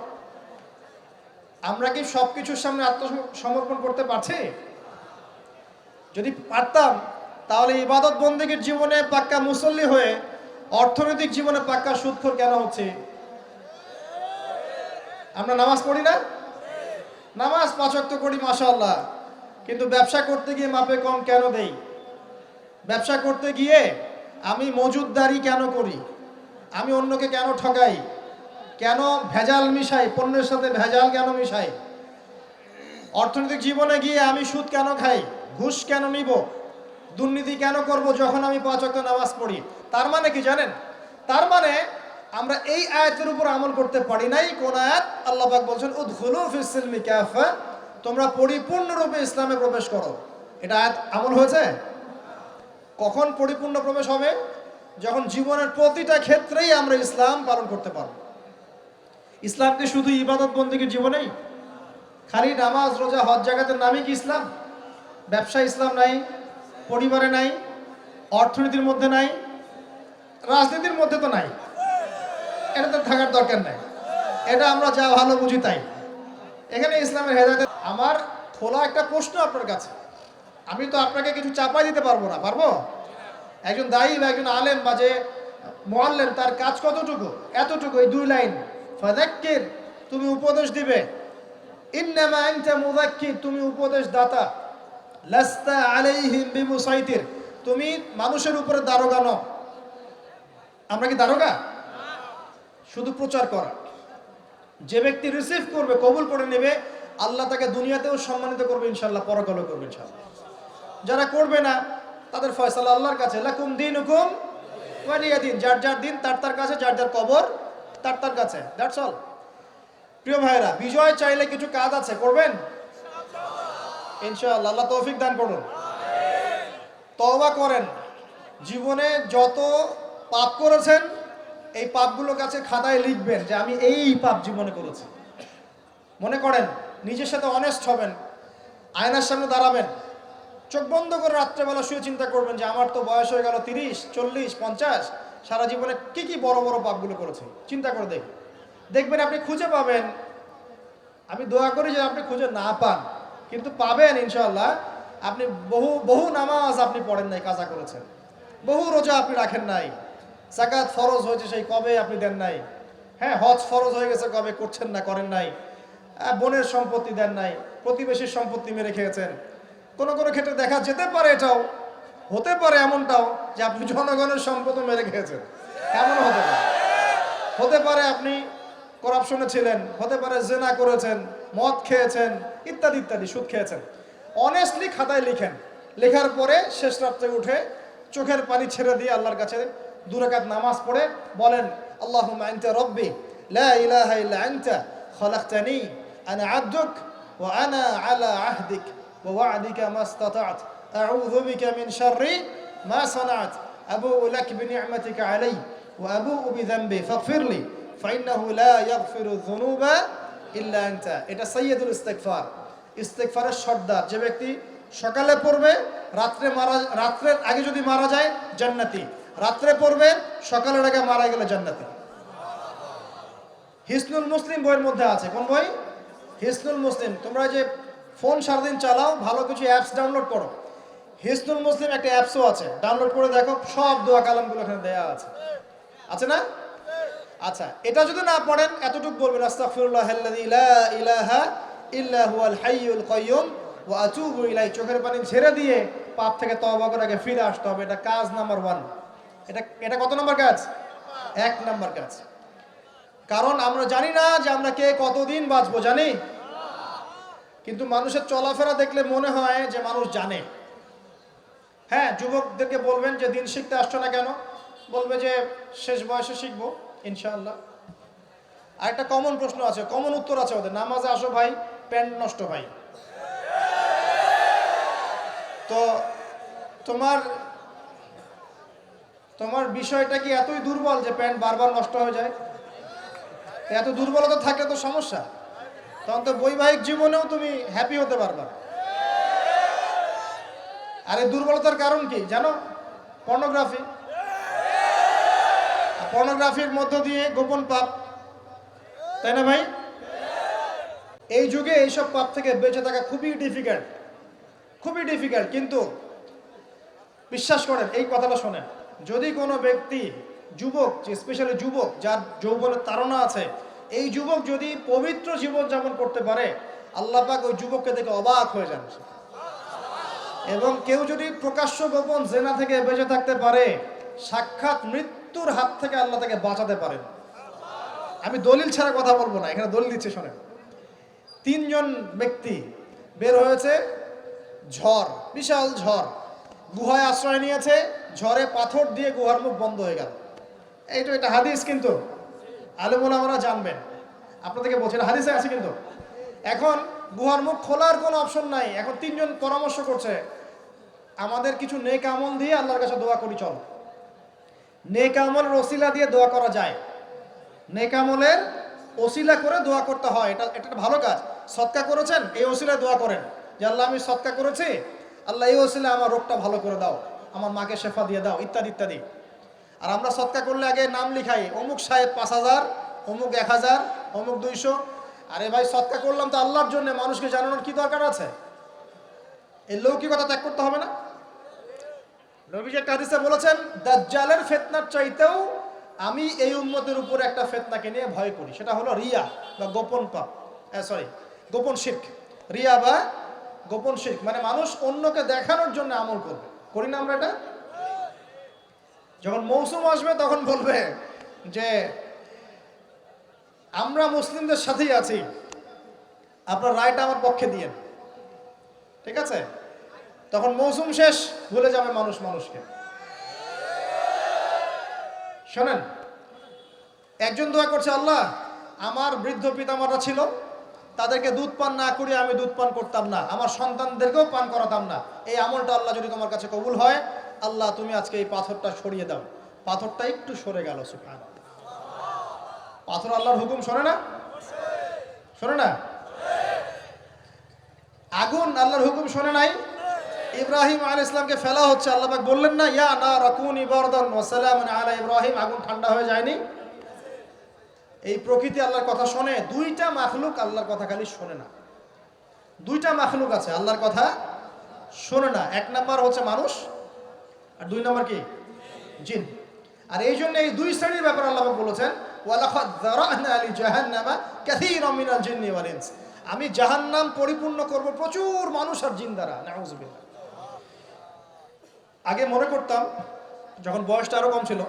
আমরা কি সবকিছুর সামনে আত্মসমর্পণ করতে পারছি? যদি পারতাম তাহলে ইবাদত বন্দেগীর জীবনে পাক্কা মুসল্লি হয়ে অর্থনৈতিক জীবনে পাক্কা সুদখোর কেন হচ্ছে? আমরা নামাজ পড়ি না? নামাজ 5 ওয়াক্ত করি মাশাআল্লাহ, কিন্তু ব্যবসা করতে গিয়ে মাপে কম কেন দেই? ব্যবসা করতে গিয়ে আমি মজুদদারি কেন করি? আমি অন্যকে কেন ঠকাই? কেন ভেজাল মিশাই? পণ্যের সাথে ভেজাল কেন মিশাই? অর্থনৈতিক জীবনে গিয়ে আমি সুদ কেন খাই? ঘুষ কেন নিব? দুর্নীতি কেন করব যখন আমি 5 ওয়াক্ত নামাজ পড়ি? তার মানে কি জানেন? তার মানে আমরা এই আয়াতের উপর আমল করতে পারি নাই। কোন আয়াত? আল্লাহ পাক বলছেন উদখুলু ফিস সিলমি কাফা, তোমরা পরিপূর্ণরূপে ইসলামে প্রবেশ করো। এটা আয়াত আমল হয়েছে? কখন পরিপূর্ণ প্রবেশ হবে? যখন জীবনের প্রতিটা ক্ষেত্রেই আমরা ইসলাম পালন করতে পারব। ইসলাম কি শুধু ইবাদত বন্দেগীর জীবনেই? খালি নামাজ রোজা হজ জাকাতের নামই কি ইসলাম? ব্যবসা ইসলাম নাই, পরিবারে নাই, অর্থনীতির মধ্যে নাই, রাজনীতির মধ্যে তো নাই। এটা তো থাকার দরকার নাই, এটা আমরা যা ভালো বুঝি তাই। এখানে ইসলামের হেদায়েত। আমার খোলা একটা প্রশ্ন আপনার কাছে, আমি তো আপনাকে কিছু চাপাই দিতে পারবো না, পারবো? একজন দায়ী বা একজন আলেম বা যে মুআল্লিম, তার কাজ কতটুকু? এতটুকু, এই 2 লাইন, ফাযাক্কির, তুমি উপদেশ দিবে। ইন্নামা আনতা মুযাক্কির, তুমি উপদেশ দাতা। লাস্তা আলাইহিম বিমুসাইতির, তুমি মানুষের উপরে দারোগা নও। আমরা কি দারোগা? শুধু প্রচার করা। যে ব্যক্তি রিসিভ করবে, কবুল করে নেবে, আল্লাহ তাকে দুনিয়াতেও সম্মানিত করবে ইনশাআল্লাহ, পরকালেও করবে ইনশাআল্লাহ। যারা করবে না তাদের ফয়সালা আল্লাহর কাছে। লাকুম দীনুকুম ওয়ালিয়া দিন, যার যার দিন তার তার কাছে, যার যার কবর তার তার কাছে। That's all. প্রিয় ভাইরা, বিজয় চাইলে কিছু কাজ আছে, করবেন ইনশাআল্লাহ। আল্লাহ তৌফিক দান করুন। তওবা করেন। জীবনে যত পাপ করেছেন এই পাপগুলোর কাছে খাতায় লিখবেন যে আমি এই পাপ জীবনে করেছি। মনে করেন, নিজের সাথে অনেস্ট হবেন, আয়নার সামনে দাঁড়াবেন, চোখ বন্ধ করে রাত্রেবেলা শুয়ে চিন্তা করবেন যে আমার তো বয়স হয়ে গেল 30, 40, 50, সারা জীবনে কি কি বড় বড় পাপগুলো করেছি। চিন্তা করে দেখবেন আপনি খুঁজে পাবেন। আমি দোয়া করি যে আপনি খুঁজে না পান, কিন্তু পাবেন ইনশাআল্লাহ। আপনি বহু নামাজ আপনি পড়েন নাই, কাজা করেছেন। বহু রোজা আপনি রাখেন নাই। যাকাত ফরজ হয়েছে সেই কবে আপনি দেন নাই। হ্যাঁ, হজ ফরজ হয়ে গেছে কবে, করছেন না, করেন নাই। বোনের সম্পত্তি দেন নাই, প্রতিবেশীর সম্পত্তি মেরে খেয়েছেন। কোনো কোনো ক্ষেত্রে দেখা যেতে পারে, এটাও হতে পারে এমনটাও যে আপনি জনগণের সম্পদও মেরে খেয়েছেন, এমনও হতে পারে। হতে পারে আপনি করাপশনে ছিলেন, হতে পারে জেনা করেছেন, মদ খেয়েছেন, ইত্যাদি ইত্যাদি, সুদ খেয়েছেন। অনেস্টলি খাতায় লিখেন। লেখার পরে শেষ রাত্রে উঠে চোখের পানি ছেড়ে দিয়ে আল্লাহর কাছে 2 রাকাত নামাজ পড়ে বলেন আল্লাহুম্মা আনতা রাব্বি লা ইলাহা ইল্লা আনতা খলাকতানি আনা আবদুক ওয়া আনা আলা আহদিক ওয়া ওয়া'দিকা মাস্তাতা'ত আউযু বিকা মিন শাররি মা সানা'ত আবুউ লাক বিনি'মাতিকা আলাইয়া ওয়া আবুউ বিযানবি ফাগফিরলি ফাইন্নাহু লা ইয়াগফিরু যুনুবা ইল্লা আনতা। এটা সাইয়্যিদুল ইস্তিগফার, ইস্তিগফারের সর্দার। যে ব্যক্তি সকালে পড়বে, রাত্রের আগে যদি মারা যায় জান্নাতি, রাত্রে পড়বে সকালের আগে মারা গেলে জান্নাতি। হিসনুল মুসলিম বইয়ের মধ্যে আছে। কোন বই? হিসনুল মুসলিম। তোমরা যে ফোন সারাদিন চালাও, ভালো কিছু অ্যাপস ডাউনলোড করো। হিসনুল মুসলিম একটা অ্যাপসও আছে, ডাউনলোড করে দেখো, সব দোয়া কালামগুলো এখানে দেয়া আছে। আছে না? আচ্ছা, এটা যদি না পড়েন এতটুকু বলবেন আস্তাগফিরুল্লাহাল্লাযী লা ইলাহা ইল্লা হুয়াল হাইয়ুল কাইয়্যুম ওয়া আতুবু ইলাইহি। চোখের পানি ছেড়ে দিয়ে পাপ থেকে তওবা করে আগে ফিরে আসতে হবে। এটা কাজ নাম্বার 1। এটা কত নম্বর কাজ? 1 নম্বর কাজ। কারণ আমরা জানি না যে আমরা কে কতদিন বাঁচবো, জানি? কিন্তু মানুষের চলাফেরা দেখলে মনে হয় যে মানুষ জানে। হ্যাঁ, যুবকদেরকে বলবেন যে দিন শিখতে আসছো না কেন, বলবে যে শেষ বয়সে শিখবো ইনশাআল্লাহ। আর একটা কমন প্রশ্ন আছে, কমন উত্তর আছে ওদের, নামাজে আসো ভাই, প্যান্ট নষ্ট ভাই। তো তোমার তোমার বিষয়টা কি এতই দুর্বল যে প্যান্ট বারবার নষ্ট হয়ে যায়? এত দুর্বলতা থাকলে তো সমস্যা, তখন তো বৈবাহিক জীবনেও তুমি হ্যাপি হতে পারবা। আর এই দুর্বলতার কারণ কি জানো? পর্নোগ্রাফি। পর্নোগ্রাফির মধ্য দিয়ে গোপন পাপ, তাই না ভাই? এই যুগে এইসব পাপ থেকে বেঁচে থাকা খুবই ডিফিকাল্ট, খুবই ডিফিকাল্ট। কিন্তু বিশ্বাস করেন, এই কথাটা শোনেন, যদি কোনো ব্যক্তি, যুবক, স্পেশালি যুবক যার যৌবনের তাড়না আছে, এই যুবক যদি পবিত্র জীবন যাপন করতে পারে, আল্লাহ পাক ওই যুবককে দেখে অবাক হয়ে যান। এবং কেউ যদি প্রকাশ্য গোপন জেনা থেকে বেঁচে থাকতে পারে, সাক্ষাৎ মৃত্যুর হাত থেকে আল্লাহ তাকে বাঁচাতে পারেন। আমি দলিল ছাড়া কথা বলবো না, এখানে দলিল দিচ্ছে শোনেন। 3 জন ব্যক্তি বের হয়েছে, ঝড়, বিশাল ঝড়, গুহায় আশ্রয় নিয়েছে, ঝড়ে পাথর দিয়ে গুহার মুখ বন্ধ হয়ে গেল। এটা হাদিস, কিন্তু আলেম ওলামারা জানবেন, আপনাদেরকে বলছি এটা হাদিসে আছে। কিন্তু এখন গুহার মুখ খোলার কোনো অপশন নাই। এখন 3 জন পরামর্শ করছে, আমাদের কিছু নেক আমল দিয়ে আল্লাহর কাছে দোয়া করি, চল। নেক আমলের ওসিলা দিয়ে দোয়া করা যায়, নেক আমলের ওসিলা করে দোয়া করতে হয়, এটা একটা ভালো কাজ। সদকা করেছেন, এই ওসিলায় দোয়া করেন যে আল্লাহ আমি সদকা করেছি, আল্লাহ এই ওসিলায় আমার রোগটা ভালো করে দাও, আমার মাকে শেফা দিয়ে দাও, ইত্যাদি ইত্যাদি। আর আমরা সদকা করলে আগে নাম লিখাই, অমুক সাহেব 5000, অমুক 1000, অমুক 200। আরে ভাই, সদকা করলাম তো আল্লাহর জন্য, মানুষকে জানানোর কি দরকার আছে? এই লৌকিকতা ত্যাগ করতে হবে না? নবী যে হাদিসে বলেছেন, দাজ্জালের ফিতনার চাইতেও আমি এই উম্মতের উপর একটা ফিতনাকে নিয়ে ভয় করি, সেটা হলো রিয়া বা গোপন পাপ, গোপন শিরক। রিয়া বা গোপন শিরক মানে মানুষ অন্যকে দেখানোর জন্য আমল করবে, করি না আমরা এটা? যখন মৌসুম আসবে তখন বলবে যে আমরা মুসলিমদের সাথেই আছি, আপনার রায়টা আমার পক্ষে দিয়েন, ঠিক আছে? তখন মৌসুম শেষ, ভুলে যাবে মানুষ মানুষকে। শোনেন, একজন দোয়া করছে, আল্লাহ আমার বৃদ্ধ পিতামাতা ছিল, তাদেরকে দুধ পান না করে আমি দুধ পান করতাম না, আমার সন্তানদেরকেও পান করাতাম না, এই আমলটা আল্লাহ যদি তোমার কাছে কবুল হয়, আল্লাহ তুমি আজকে এই পাথরটা সরিয়ে দাও। পাথরটা একটু সরে গেল, সুবহানাল্লাহ। পাথর আল্লাহর হুকুম শোনে না? শোনে না? আগুন আল্লাহর হুকুম শোনে নাই? ইব্রাহিম আলাইহিস সালামকে ফেলা হচ্ছে, আল্লাহ পাক বললেন না, ইয়া নার কুনি বারদান ওয়া সালামুন আলা ইব্রাহিম, আগুন ঠান্ডা হয়ে যায়নি? এই প্রকৃতি আল্লাহর কথা শোনে। 2টা মাখলুক আল্লাহর কথা খালি শোনে না। 2টা মাখলুক আছে আল্লাহর কথা শোনে না। 1 নাম্বার হচ্ছে মানুষ, আর 2 নাম্বার কি? জিন। আর এই জন্য এই 2 শ্রেণীর ব্যাপারে আল্লাহ পাক বলেছেন, ওয়ালাকাদ যারানা লি জাহান্নামা কাসীরাম মিনাল জিন্নি ওয়াল ইনস, আমি জাহান্নাম পরিপূর্ণ করব প্রচুর মানুষ আর জিন দ্বারা। নাউযুবিল্লাহ। আগে মনে করতাম, যখন বয়সটা আরো কম ছিল,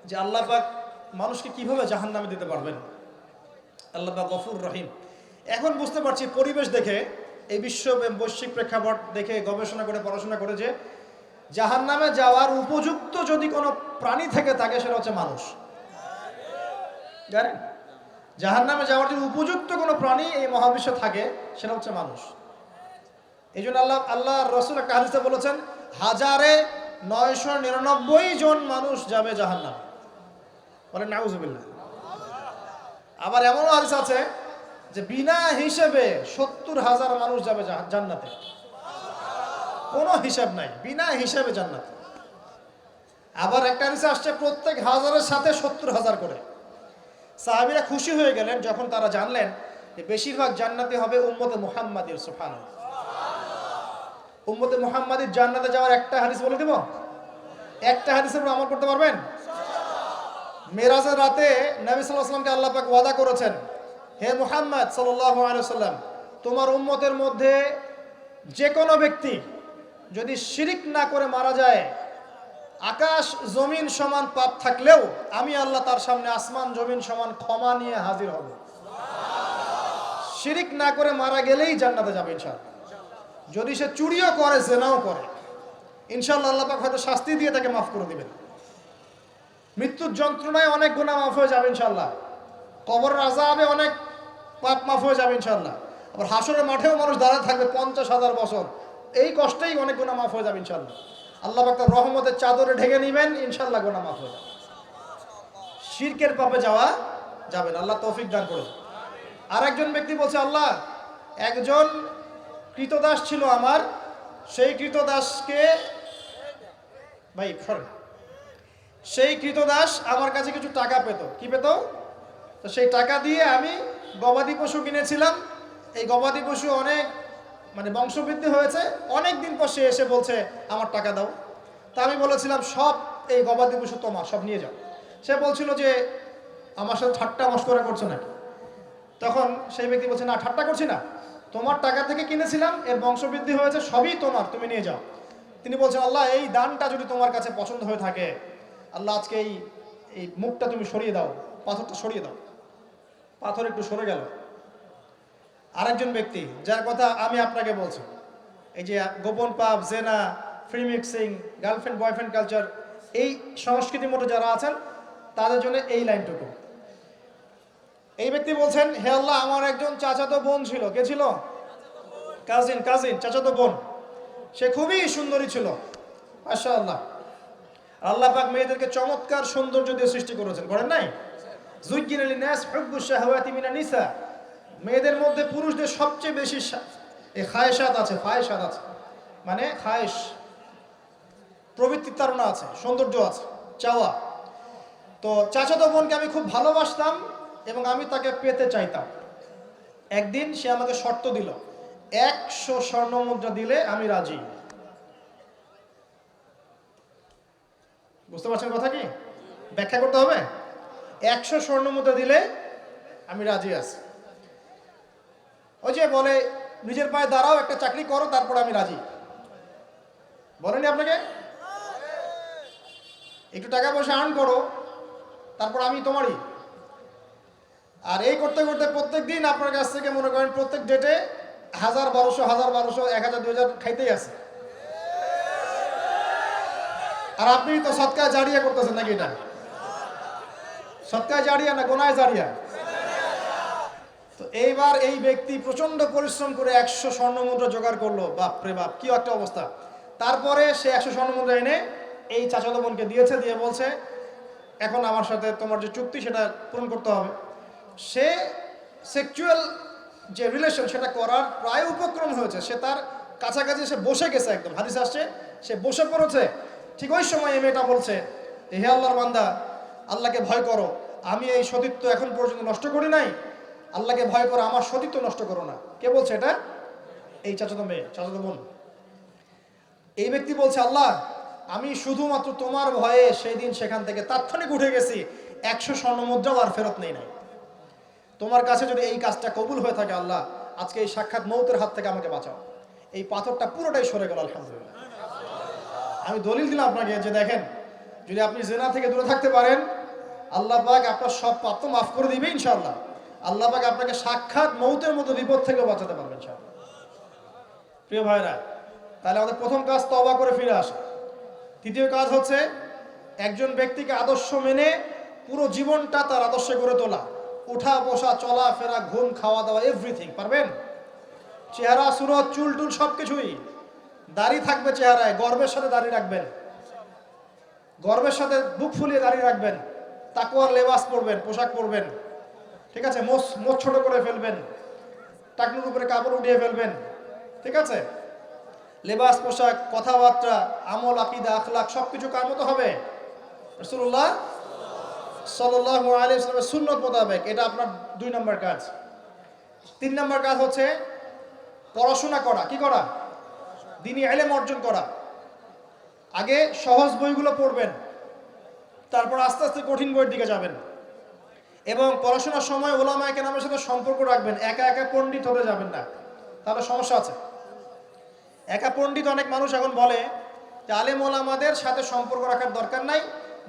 যে আল্লাহ পাক মানুষকে কিভাবে জাহান্নামে দিতে পারবেন, আল্লাহ পাক গফুর রহিম। এখন বুঝতে পারছি, পরিবেশ দেখে, এই বৈশ্বিক প্রেক্ষাপট দেখে, গবেষণা করে, পড়াশোনা করে, যে জাহান্নামে যাওয়ার উপযুক্ত যদি কোনো প্রাণী থেকে থাকে, সেটা হচ্ছে মানুষ। জানেন, জাহান্নামে যাওয়ার যদি উপযুক্ত কোনো প্রাণী এই মহাবিশ্বে থাকে, সেটা হচ্ছে মানুষ। এই জন্য আল্লাহ রসুল একটা হাদিসে বলেছেন, 1999 জন মানুষ যাবে জাহান্নামে। বলেন নাউযুবিল্লাহ। আবার এমনও হাদিস আছে যে বিনা হিসেবে 70,000 মানুষ যাবে জান্নাতে, কোনো হিসাব নাই, বিনা হিসাবে জান্নাতে। আবার একটা হাদিসে আসছে, প্রত্যেক হাজারের সাথে 70,000 করে। সাহাবীরা খুশি হয়ে গেলেন যখন তারা জানলেন যে বেশিরভাগ জান্নাতি হবে উম্মতে মুহাম্মাদের। সুবহানাল্লাহ। উম্মতে মুহাম্মাদের জান্নাতে যাওয়ার একটা হাদিস বলে দেব, একটা হাদিসের উপর আমল করতে পারবেন? মেরাজের রাতে নবী সাল্লাল্লাহু আলাইহি ওয়াসাল্লামকে আল্লাহ পাক ওয়াদা করেছেন, হে মুহাম্মদ সাল্লাল্লাহু আলাইহি ওয়াসাল্লাম, তোমার উম্মতের মধ্যে যে কোনো ব্যক্তি যদি শিরিক না করে মারা যায়, আকাশ জমিন সমান পাপ থাকলেও আমি আল্লাহ তার সামনে আসমান জমিন সমান ক্ষমা নিয়ে হাজির হব। শিরিক না করে মারা গেলেই জান্নাতে যাবে ইনশাআল্লাহ। যদি সে চুরিও করে, জেনাও করে, ইনশাআল্লাহ আল্লাহ পাক হয়তো শাস্তি দিয়ে তাকে মাফ করে দিবেন। মৃত্যুর যন্ত্রণায় অনেক গুনাহ মাফ হয়ে যাবে ইনশাআল্লাহ। কবরের আযাবে অনেক পাপ মাফ হয়ে যাবে ইনশাআল্লাহ। আবার হাসরের মাঠেও মানুষ দাঁড়ায় থাকবে 50,000 বছর, এই কষ্টেই অনেক গুনাহ মাফ হয়ে যাবে ইনশাআল্লাহ। আল্লাহ পাক তার রহমতের চাদরে ঢেকে নেবেন, ইনশাআল্লাহ গুনাহ মাফ হয়ে যাবে। শিরকের পাপে যাওয়া যাবে না, আল্লাহ তৌফিক দান করুন। আর একজন ব্যক্তি বলছে, আল্লাহ একজন কৃতদাস ছিল আমার, সেই কৃতদাসকে সেই কৃতদাস আমার কাছে কিছু টাকা পেত। কি পেত? তো সেই টাকা দিয়ে আমি গবাদি পশু কিনেছিলাম। এই গবাদি পশু অনেক বংশবৃদ্ধি হয়েছে। অনেক দিন পর সে এসে বলছে আমার টাকা দাও। তা আমি বলেছিলাম সব এই গবাদি পশু তোমার, সব নিয়ে যাও। সে বলছিল যে আমার সাথে ঠাট্টা মশকরা করছো নাকি? তখন সেই ব্যক্তি বলছে, না ঠাট্টা করছি না, তোমার টাকা থেকে কিনেছিলাম, এর বংশবৃদ্ধি হয়েছে, সবই তোমার, তুমি নিয়ে যাও। তিনি বলছেন, আল্লাহ এই দানটা যদি তোমার কাছে পছন্দ হয়ে থাকে, আল্লাহ আজকে এই মুখটা তুমি সরিয়ে দাও, পাথরটা সরিয়ে দাও। পাথর একটু সরে গেল। আরেকজন ব্যক্তি যার কথা আমি আপনাকে বলছি, এই যে গোপন পাপ, জেনা, free mixing, girlfriend boyfriend culture, এই সংস্কৃতির মধ্যে যারা আছেন তাদের জন্য এই লাইনটুকু। এই ব্যক্তি বলছেন, হে আল্লাহ আমার একজন চাচাতো বোন ছিল। কে ছিল? কাজিন, চাচাতো বোন। সে খুবই সুন্দরী ছিল, মাশাআল্লাহ। আল্লাহ পাক মেয়েদেরকে চমৎকার সৌন্দর্য দিয়ে সৃষ্টি করেছেন, করেন নাই? যুজ্জিনা লিন-নাস হুব্বুশ শাহাওয়াতি মিনান নিসা। মেয়েদের মধ্যে পুরুষদের সবচেয়ে বেশি খায়েশাত আছে, মানে খায়েশ, প্রবৃত্তির তাড়না আছে, সৌন্দর্য আছে, চাওয়া। তো চাচাতো বোনকে আমি খুব ভালোবাসতাম এবং আমি তাকে পেতে চাইতাম। একদিন সে আমাকে শর্ত দিল, 100 স্বর্ণ মুদ্রা দিলে আমি রাজি। বুঝতে পারছেন কথা কি? ব্যাখ্যা করতে হবে। 100 স্বর্ণ মুদ্রা দিলে আমি রাজি আছি। ওই যে বলে নিজের পায়ে দাঁড়াও, একটা চাকরি করো, তারপর আমি রাজি। বলেনি আপনাকে? একটু টাকা পয়সা আর্ন করো, তারপর আমি তোমারই। আর এই করতে করতে প্রত্যেক দিন আপনার কাছ থেকে মনে করেন প্রত্যেক ডেটে 1000, 1200, 1000, 2000 খাইতেই আছে। আর আপনি তো সদকা জারিয়া করতেছেন নাকি? এটা সদকা জারিয়া না গোনায় জারিয়া? তো এইবার এই ব্যক্তি প্রচন্ড পরিশ্রম করে 100 স্বর্ণ মুদ্রা জোগাড় করলো। বাপরে বাপ, কি একটা অবস্থা। তারপরে সে 100 স্বর্ণ মুদ্রা এনে এই চাচাতো বোনকে দিয়েছে, দিয়ে বলছে এখন আমার সাথে তোমার যে চুক্তি সেটা পূরণ করতে হবে। সে সেক্সুয়াল যে রিলেশন সেটা করার প্রায় উপক্রম হয়েছে। সে তার কাছাকাছি সে বসে গেছে, একদম হাদিস আসছে সে বসে পড়েছে। ঠিক ওই সময় এই মেয়েটা বলছে, হে আল্লাহর বান্দা, আল্লাহকে ভয় করো, আমি এই সতীত্ব এখন পর্যন্ত নষ্ট করি নাই, আল্লাহকে ভয় করো, আমার সতীত্ব নষ্ট করো না। কে বলছে এটা? এই চাচাতো বোন। এই ব্যক্তি বলছে, আল্লাহ আমি শুধুমাত্র তোমার ভয়ে সেই দিন সেখান থেকে তাৎক্ষণিক উঠে গেছি, 100 স্বর্ণ মুদ্রাও আর ফেরত নেই নাই। তোমার কাছে যদি এই কাজটা কবুল হয়ে থাকে আল্লাহ, আজকে এই সাক্ষাৎ মৌতের হাত থেকে আমাকে বাঁচাও। এই পাথরটা পুরোটাই সরে গেল, আলহামদুলিল্লাহ। আমি দলিল দিলাম আপনাকে যে দেখেন, যদি আপনি জিনা থেকে দূরে থাকতে পারেন, আল্লাহ পাক আপনার সব পাপ তো মাফ করে দিবে ইনশাআল্লাহ। আল্লাহ পাক আপনাকে সাক্ষাৎ মৌতের মতো বিপদ থেকে বাঁচাতে পারবেন ইনশাআল্লাহ। প্রিয় ভাইরা, তাহলে আমাদের প্রথম কাজ তওবা করে ফিরে আসা। দ্বিতীয় কাজ হচ্ছে একজন ব্যক্তিকে আদর্শ মেনে পুরো জীবনটা তার আদর্শে গড়ে তোলা। উঠা বসা, চলা ফেরা, ঘুম, খাওয়া দাওয়া, এভরিথিং পারবেন। চেহারা, সুরত, চুল টুল সবকিছুই। দাড়ি থাকবে চেহারায়, গর্বের সাথে দাড়ি রাখবেন, গর্বের সাথে বুক ফুলিয়ে দাড়ি রাখবেন। তাকওয়ার লেবাস পরবেন, পোশাক পরবেন, ঠিক আছে। মোচ ছোট করে ফেলবেন, টাকনুর উপরে কাপড় উঠিয়ে ফেলবেন, ঠিক আছে। লেবাস, পোশাক, কথাবার্তা, আমল, আকীদা, আখলাক সবকিছু কার মতো হবে? রাসূলুল্লাহ সাল্লাল্লাহু আলাইহি ওয়াসাল্লামের সুন্নাত মোতাবেক। এটা আপনার 2 নম্বর কাজ। 3 নম্বর কাজ হচ্ছে পড়াশোনা করা। কি করা? দ্বীনি ইলম অর্জন করা। আগে সহজ বইগুলো পড়বেন, তারপর আস্তে আস্তে কঠিন বইয়ের দিকে যাবেন। এবং পড়াশোনার সময় উলামায়ে কেরামের সাথে সম্পর্ক রাখবেন। একা একা পণ্ডিত হতে যাবেন না, তাহলে সমস্যা আছে। একা পণ্ডিত অনেক মানুষ এখন বলে যে আলেম ওলামাদের সাথে সম্পর্ক রাখার দরকার নাই,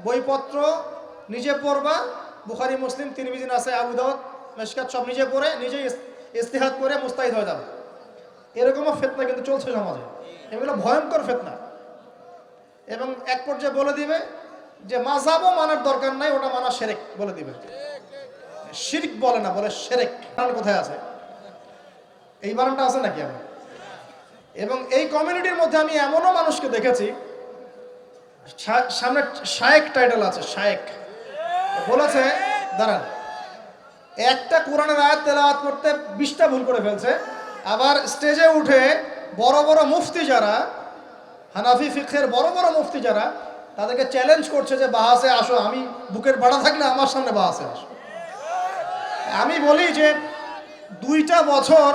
বইপত্র নিজে পড়বা, বুখারী, মুসলিম, তিরমিজি, নাসাই, আবু দাউদ, মিশকাত সব নিজে পড়ে নিজেই ইস্তিহাদ করে মুস্তাহিদ হয়ে যাবে। এরকমও ফিতনা কিন্তু চলছে সমাজে। এগুলো ভয়ঙ্কর ফিতনা। এবং এক পর্যায়ে বলে দিবে যে মাযহাবও মানার দরকার নাই, ওটা মানা শিরক বলে দিবে। শিরক বলে না, বলে শিরক। কোথায় আছে এই বানানটা? আছে নাকি? আমি এবং এই কমিউনিটির মধ্যে আমি এমনও মানুষকে দেখেছি সামনে শায়েক টাইটেল আছে, শায়েক বলেছে, দাঁড়ান, একটা কোরআনের আয়াত তেলাওয়াত করতে 20টা ভুল করে ফেলছে। আবার স্টেজে উঠে বড় বড় মুফতি যারা, হানাফি ফিকহের বড় বড় মুফতি যারা, তাদেরকে চ্যালেঞ্জ করছে যে বাহাসে আসো, আমি বুকের বাড়া থাকলে আমার সামনে বাহাসে আসো। আমি বলি যে 2টা বছর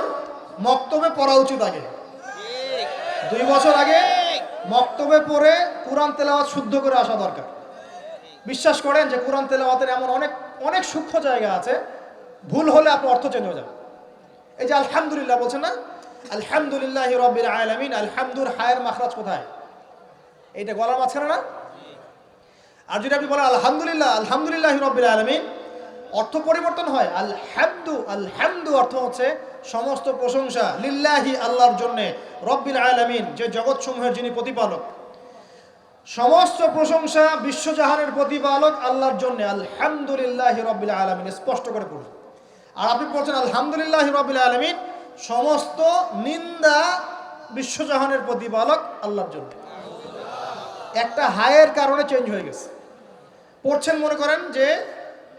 মক্তবে পড়া উচিত আগে, 2 বছর আগে মক্তবে পড়ে কোরআন তেলাওয়াত শুদ্ধ করে আসা দরকার। বিশ্বাস করেন যে কোরআন তেলাওয়াতের এমন অনেক অনেক সূক্ষ্ম জায়গা আছে, ভুল হলে আপনার অর্থ চেঞ্জ হয়ে যাবে। এই যে আলহামদুলিল্লাহ বলছেন না, আলহামদুলিল্লাহি রাব্বিল আলামিন, আলহামদুর হায়ের মাখরাজ কোথায়? এইটা গলার মাঝখানে না? আর যদি আপনি বলেন আলহামদুলিল্লাহ আলহামদুলিল্লাহি রাব্বিল আলামিন, অর্থ পরিবর্তন হয়। আলহামদু, আলহামদু অর্থ হচ্ছে সমস্ত প্রশংসা লিল্লাহি, আল্লাহর জন্য, রব্বিল আলামিন যে জগৎসমূহের যিনি প্রতিপালক, সমস্ত প্রশংসা বিশ্বজাহানের প্রতিপালক আল্লাহর জন্য, আলহামদুলিল্লাহি রাব্বিল আলামিন স্পষ্ট করে পড়ুন। আর আপনি বলছেন আলহামদুলিল্লাহি রাব্বিল আলামিন, সমস্ত নিন্দা বিশ্বজাহানের প্রতিপালক আল্লাহর জন্য। একটা হায়ের কারণে চেঞ্জ হয়ে গেছে। পড়ছেন মনে করেন যে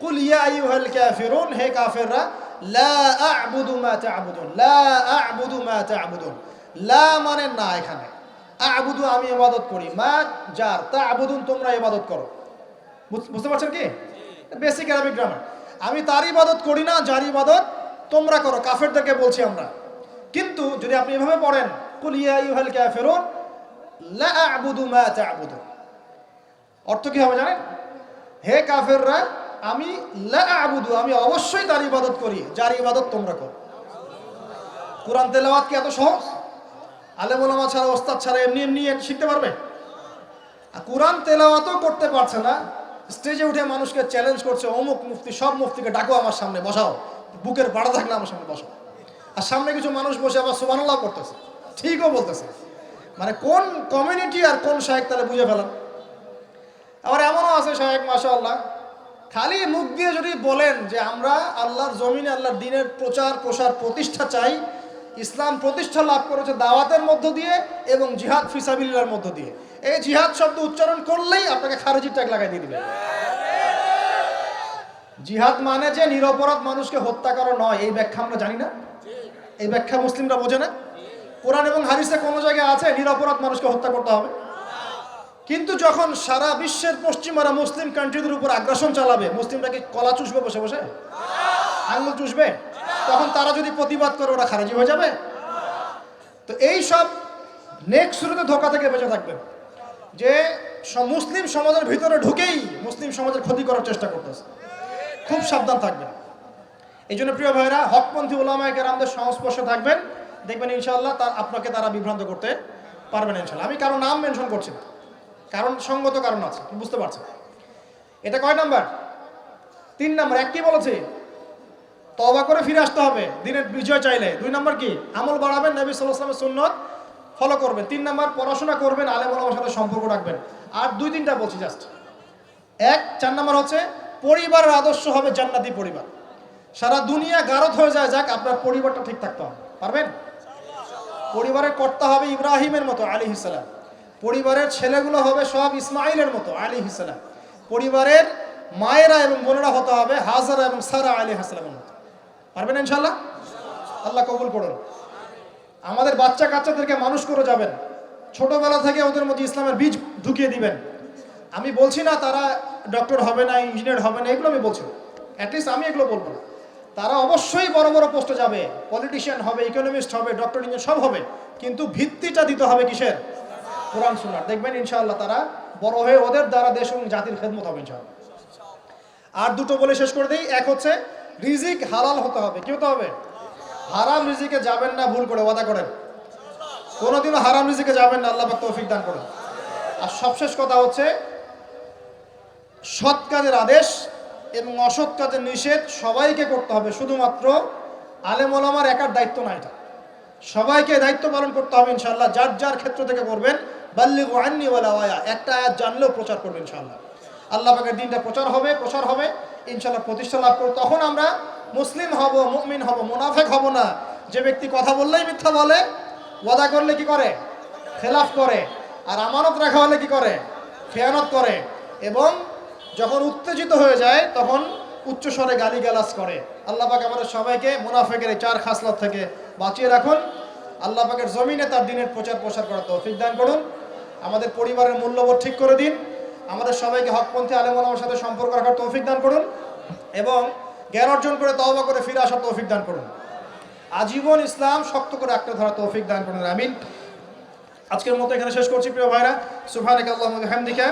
কুল ইয়া আইয়ুহাল কাফিরুন, হে কাফেররা, লা আ'বুদু মা তা'বুদুন, লা আ'বুদু মা তা'বুদুন। লা মানে না, এখানে আ'বুদু আমি ইবাদত করি, মা যার, তা'বুদুন তোমরা ইবাদত করো। বুঝতে পারছেন কি? Basic Arabic grammar. আমি তার ইবাদত করি না, যার ইবাদত তোমরা করো, কাফেরদেরকে বলছি আমরা। কিন্তু যদি আপনি এভাবে পড়েন কুল ইয়া আইয়ুহাল কাফিরুন লা আ'বুদু মা তা'বুদুন, অর্থ কি হবে জানেন? হে কাফেররা, আমি লা আ'বুদু আমি অবশ্যই তার ইবাদত করি, যার ইবাদত তোমরা করো। কোরআন তেলাওয়াত কি এত সহজ? আলেম ওলামা ছাড়া, ওস্তাদ ছাড়া এমনি এমনি শিখতে পারবে? কোরআন তেলাওয়াতও করতে পারছে না, স্টেজে উঠে মানুষকে চ্যালেঞ্জ করছে, অমুক মুফতি, সব মুফতিকে ডাকো আমার সামনে বসাও, বুকের বাড়া থাকলে আমার সামনে বসাও। আর সামনে কিছু মানুষ বসে আবার সুবহানাল্লাহ করতেছে, ঠিকও বলতেছে। মানে কোন কমিউনিটি আর কোন শায়েখ তাহলে বুঝে ফেলান। আবার এমনও আছে শায়েখ মাশাআল্লাহ, খালি মুখ দিয়ে যদি বলেন যে আমরা আল্লাহর জমিনে আল্লাহর দ্বীনের প্রচার প্রসার প্রতিষ্ঠা চাই, ইসলাম প্রতিষ্ঠা লাভ করেছে দাওয়াতের মধ্য দিয়ে এবং জিহাদ ফিসাবিলিল্লাহর মধ্য দিয়ে, এই জিহাদ শব্দ উচ্চারণ করলেই আপনাকে খারেজি ট্যাগ লাগাই দিয়ে দিবে। জিহাদ মানে যে নিরপরাধ মানুষকে হত্যা করা নয়, এই ব্যাখ্যা আমরা জানি না, এই ব্যাখ্যা মুসলিমরা বোঝে না। কোরআন এবং হাদিসে কোনো জায়গায় আছে নিরপরাধ মানুষকে হত্যা করতে হবে? কিন্তু যখন সারা বিশ্বের পশ্চিমারা মুসলিম কান্ট্রিদের উপর আগ্রাসন চালাবে, মুসলিমরা কি কলা চুষবে বসে বসে, আঙুল চুষবে? তখন তারা যদি প্রতিবাদ করে ওরা খারেজি হয়ে যাবে? তো এই সব নেক্সট শুরুতে ধোকা থেকে বেঁচে থাকবেন, যে মুসলিম সমাজের ভিতরে ঢুকেই মুসলিম সমাজের ক্ষতি করার চেষ্টা করতেছে। খুব সাবধান থাকবেন। এই জন্য প্রিয় ভাইরা, হকপন্থী ওলামায়ে কেরামদের সংস্পর্শে থাকবেন, দেখবেন ইনশাআল্লাহ আপনাকে তারা বিভ্রান্ত করতে পারবেন ইনশাআল্লাহ। আমি কারো নাম মেনশন করছি না, কারণ সঙ্গত কারণ আছে, বুঝতে পারছেন? এটা কয় নাম্বার? 3 নাম্বার। এক কি বলেছি? তওবা করে ফিরে আসতে হবে দিনের বিজয় চাইলে। 2 নাম্বার কি? আমল বাড়াবেন, নবী সাল্লাল্লাহু আলাইহি ওয়াসাল্লামের সুন্নাত ফলো করবেন। 3 নাম্বার পড়াশোনা করবেন, আলেম ওলামার সাথে সম্পর্ক রাখবেন। আর 2-3টা বলছি জাস্ট। 4 নাম্বার হচ্ছে পরিবারের আদর্শ হবে জান্নাতি পরিবার। সারা দুনিয়া গারদ হয়ে যায়, যাক আপনার পরিবারটা ঠিক থাকতে হবে। পারবেন? পরিবারের কর্তা হবে ইব্রাহিমের মতো আলাইহিস সালাম, পরিবারের ছেলেগুলো হবে সব ইসমাইলের মতো আলাইহিস সালাম, পরিবারের মায়েরা এবং বোনেরা হতে হবে হাজারা এবং সারা আলাইহিস সালামের মতো। পারবেন ইনশাআল্লাহ? আল্লাহ কবুল করুন। আমাদের বাচ্চা কাচ্চাদেরকে মানুষ করে যাবেন, ছোটবেলা থেকে ওদের মধ্যে ইসলামের বীজ ঢুকিয়ে দিবেন। আমি বলছি না তারা ডক্টর হবে না, ইঞ্জিনিয়ার হবে না, এগুলো আমি বলছি না, অ্যাটলিস্ট আমি এগুলো বলবো না। তারা অবশ্যই বড় বড় পোস্টে যাবে, পলিটিশিয়ান হবে, ইকোনমিস্ট হবে, ডক্টর ইঞ্জিনিয়ার সব হবে, কিন্তু ভিত্তিটা দিতে হবে কিসের? কোরআন সুন্নাহর। দেখবেন ইনশাআল্লাহ তারা বড় হয়ে ওদের দ্বারা দেশ এবং জাতির খেদমত হবে ইনশাআল্লাহ। আর 2টো বলে শেষ করে দিই। এক হচ্ছে রিজিক হালাল হতে হবে। কি হতে হবে? হারাম রিজিকে যাবেন না, ভুল করে ওয়াদা করেন, কোনোদিনও হারাম রিজিকে যাবেন না, আল্লাহ পাক তৌফিক দান করেন। আর সবশেষ কথা হচ্ছে সৎ কাজের আদেশ এবং অসৎ কাজের নিষেধ সবাইকে করতে হবে, শুধুমাত্র আলেম ওলামার একার দায়িত্ব না, এটা সবাইকে দায়িত্ব পালন করতে হবে ইনশাআল্লাহ। যার যার ক্ষেত্র থেকে করবেন, বাল্লিগু আন্নি ওয়ালাউ আয়া, একটা আয়াত জানলেও প্রচার করবেন ইনশাআল্লাহ। আল্লাহ পাকের দ্বীনটা প্রচার হবে ইনশাআল্লাহ, প্রতিষ্ঠা লাভ করব। তখন আমরা মুসলিম হব, মুমিন হব, মুনাফিক হব না। যে ব্যক্তি কথা বললেই মিথ্যা বলে, ওয়াদা করলে কি করে? খেলাফ করে, আর আমানত রাখা হলে কি করে? খেয়ানত করে এবং যখন উত্তেজিত হয়ে যায় তখন উচ্চ স্বরে গালিগালাজ করে। আল্লাহ পাক আমাদের সবাইকে মুনাফিকের এই 4 খাসলত থেকে বাঁচিয়ে রাখুন। আল্লাহ পাকের জমিনে তার দ্বীনের প্রচার প্রসার করার তৌফিক দান করুন। আমাদের পরিবারের মূল্যবোধ ঠিক করে দিন। আমাদের সবাইকে হকপন্থী আলেম ওলামার সাথে সম্পর্ক রাখার তৌফিক দান করুন এবং জ্ঞান অর্জন করে তওবা করে ফিরে আসার তৌফিক দান করুন। আজীবন ইসলাম শক্ত করে আঁকড়ে ধরার তৌফিক দান করুন, আমিন। আজকের মতো এখানে শেষ করছি প্রিয় ভাইরা। সুবহানাকা আল্লাহুম্মা ওয়া বিহামদিকা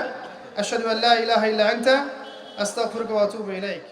আশহাদু আল্লা ইলাহা ইল্লা আনতা আস্তাগফিরুকা ওয়া আতুবু ইলাইক।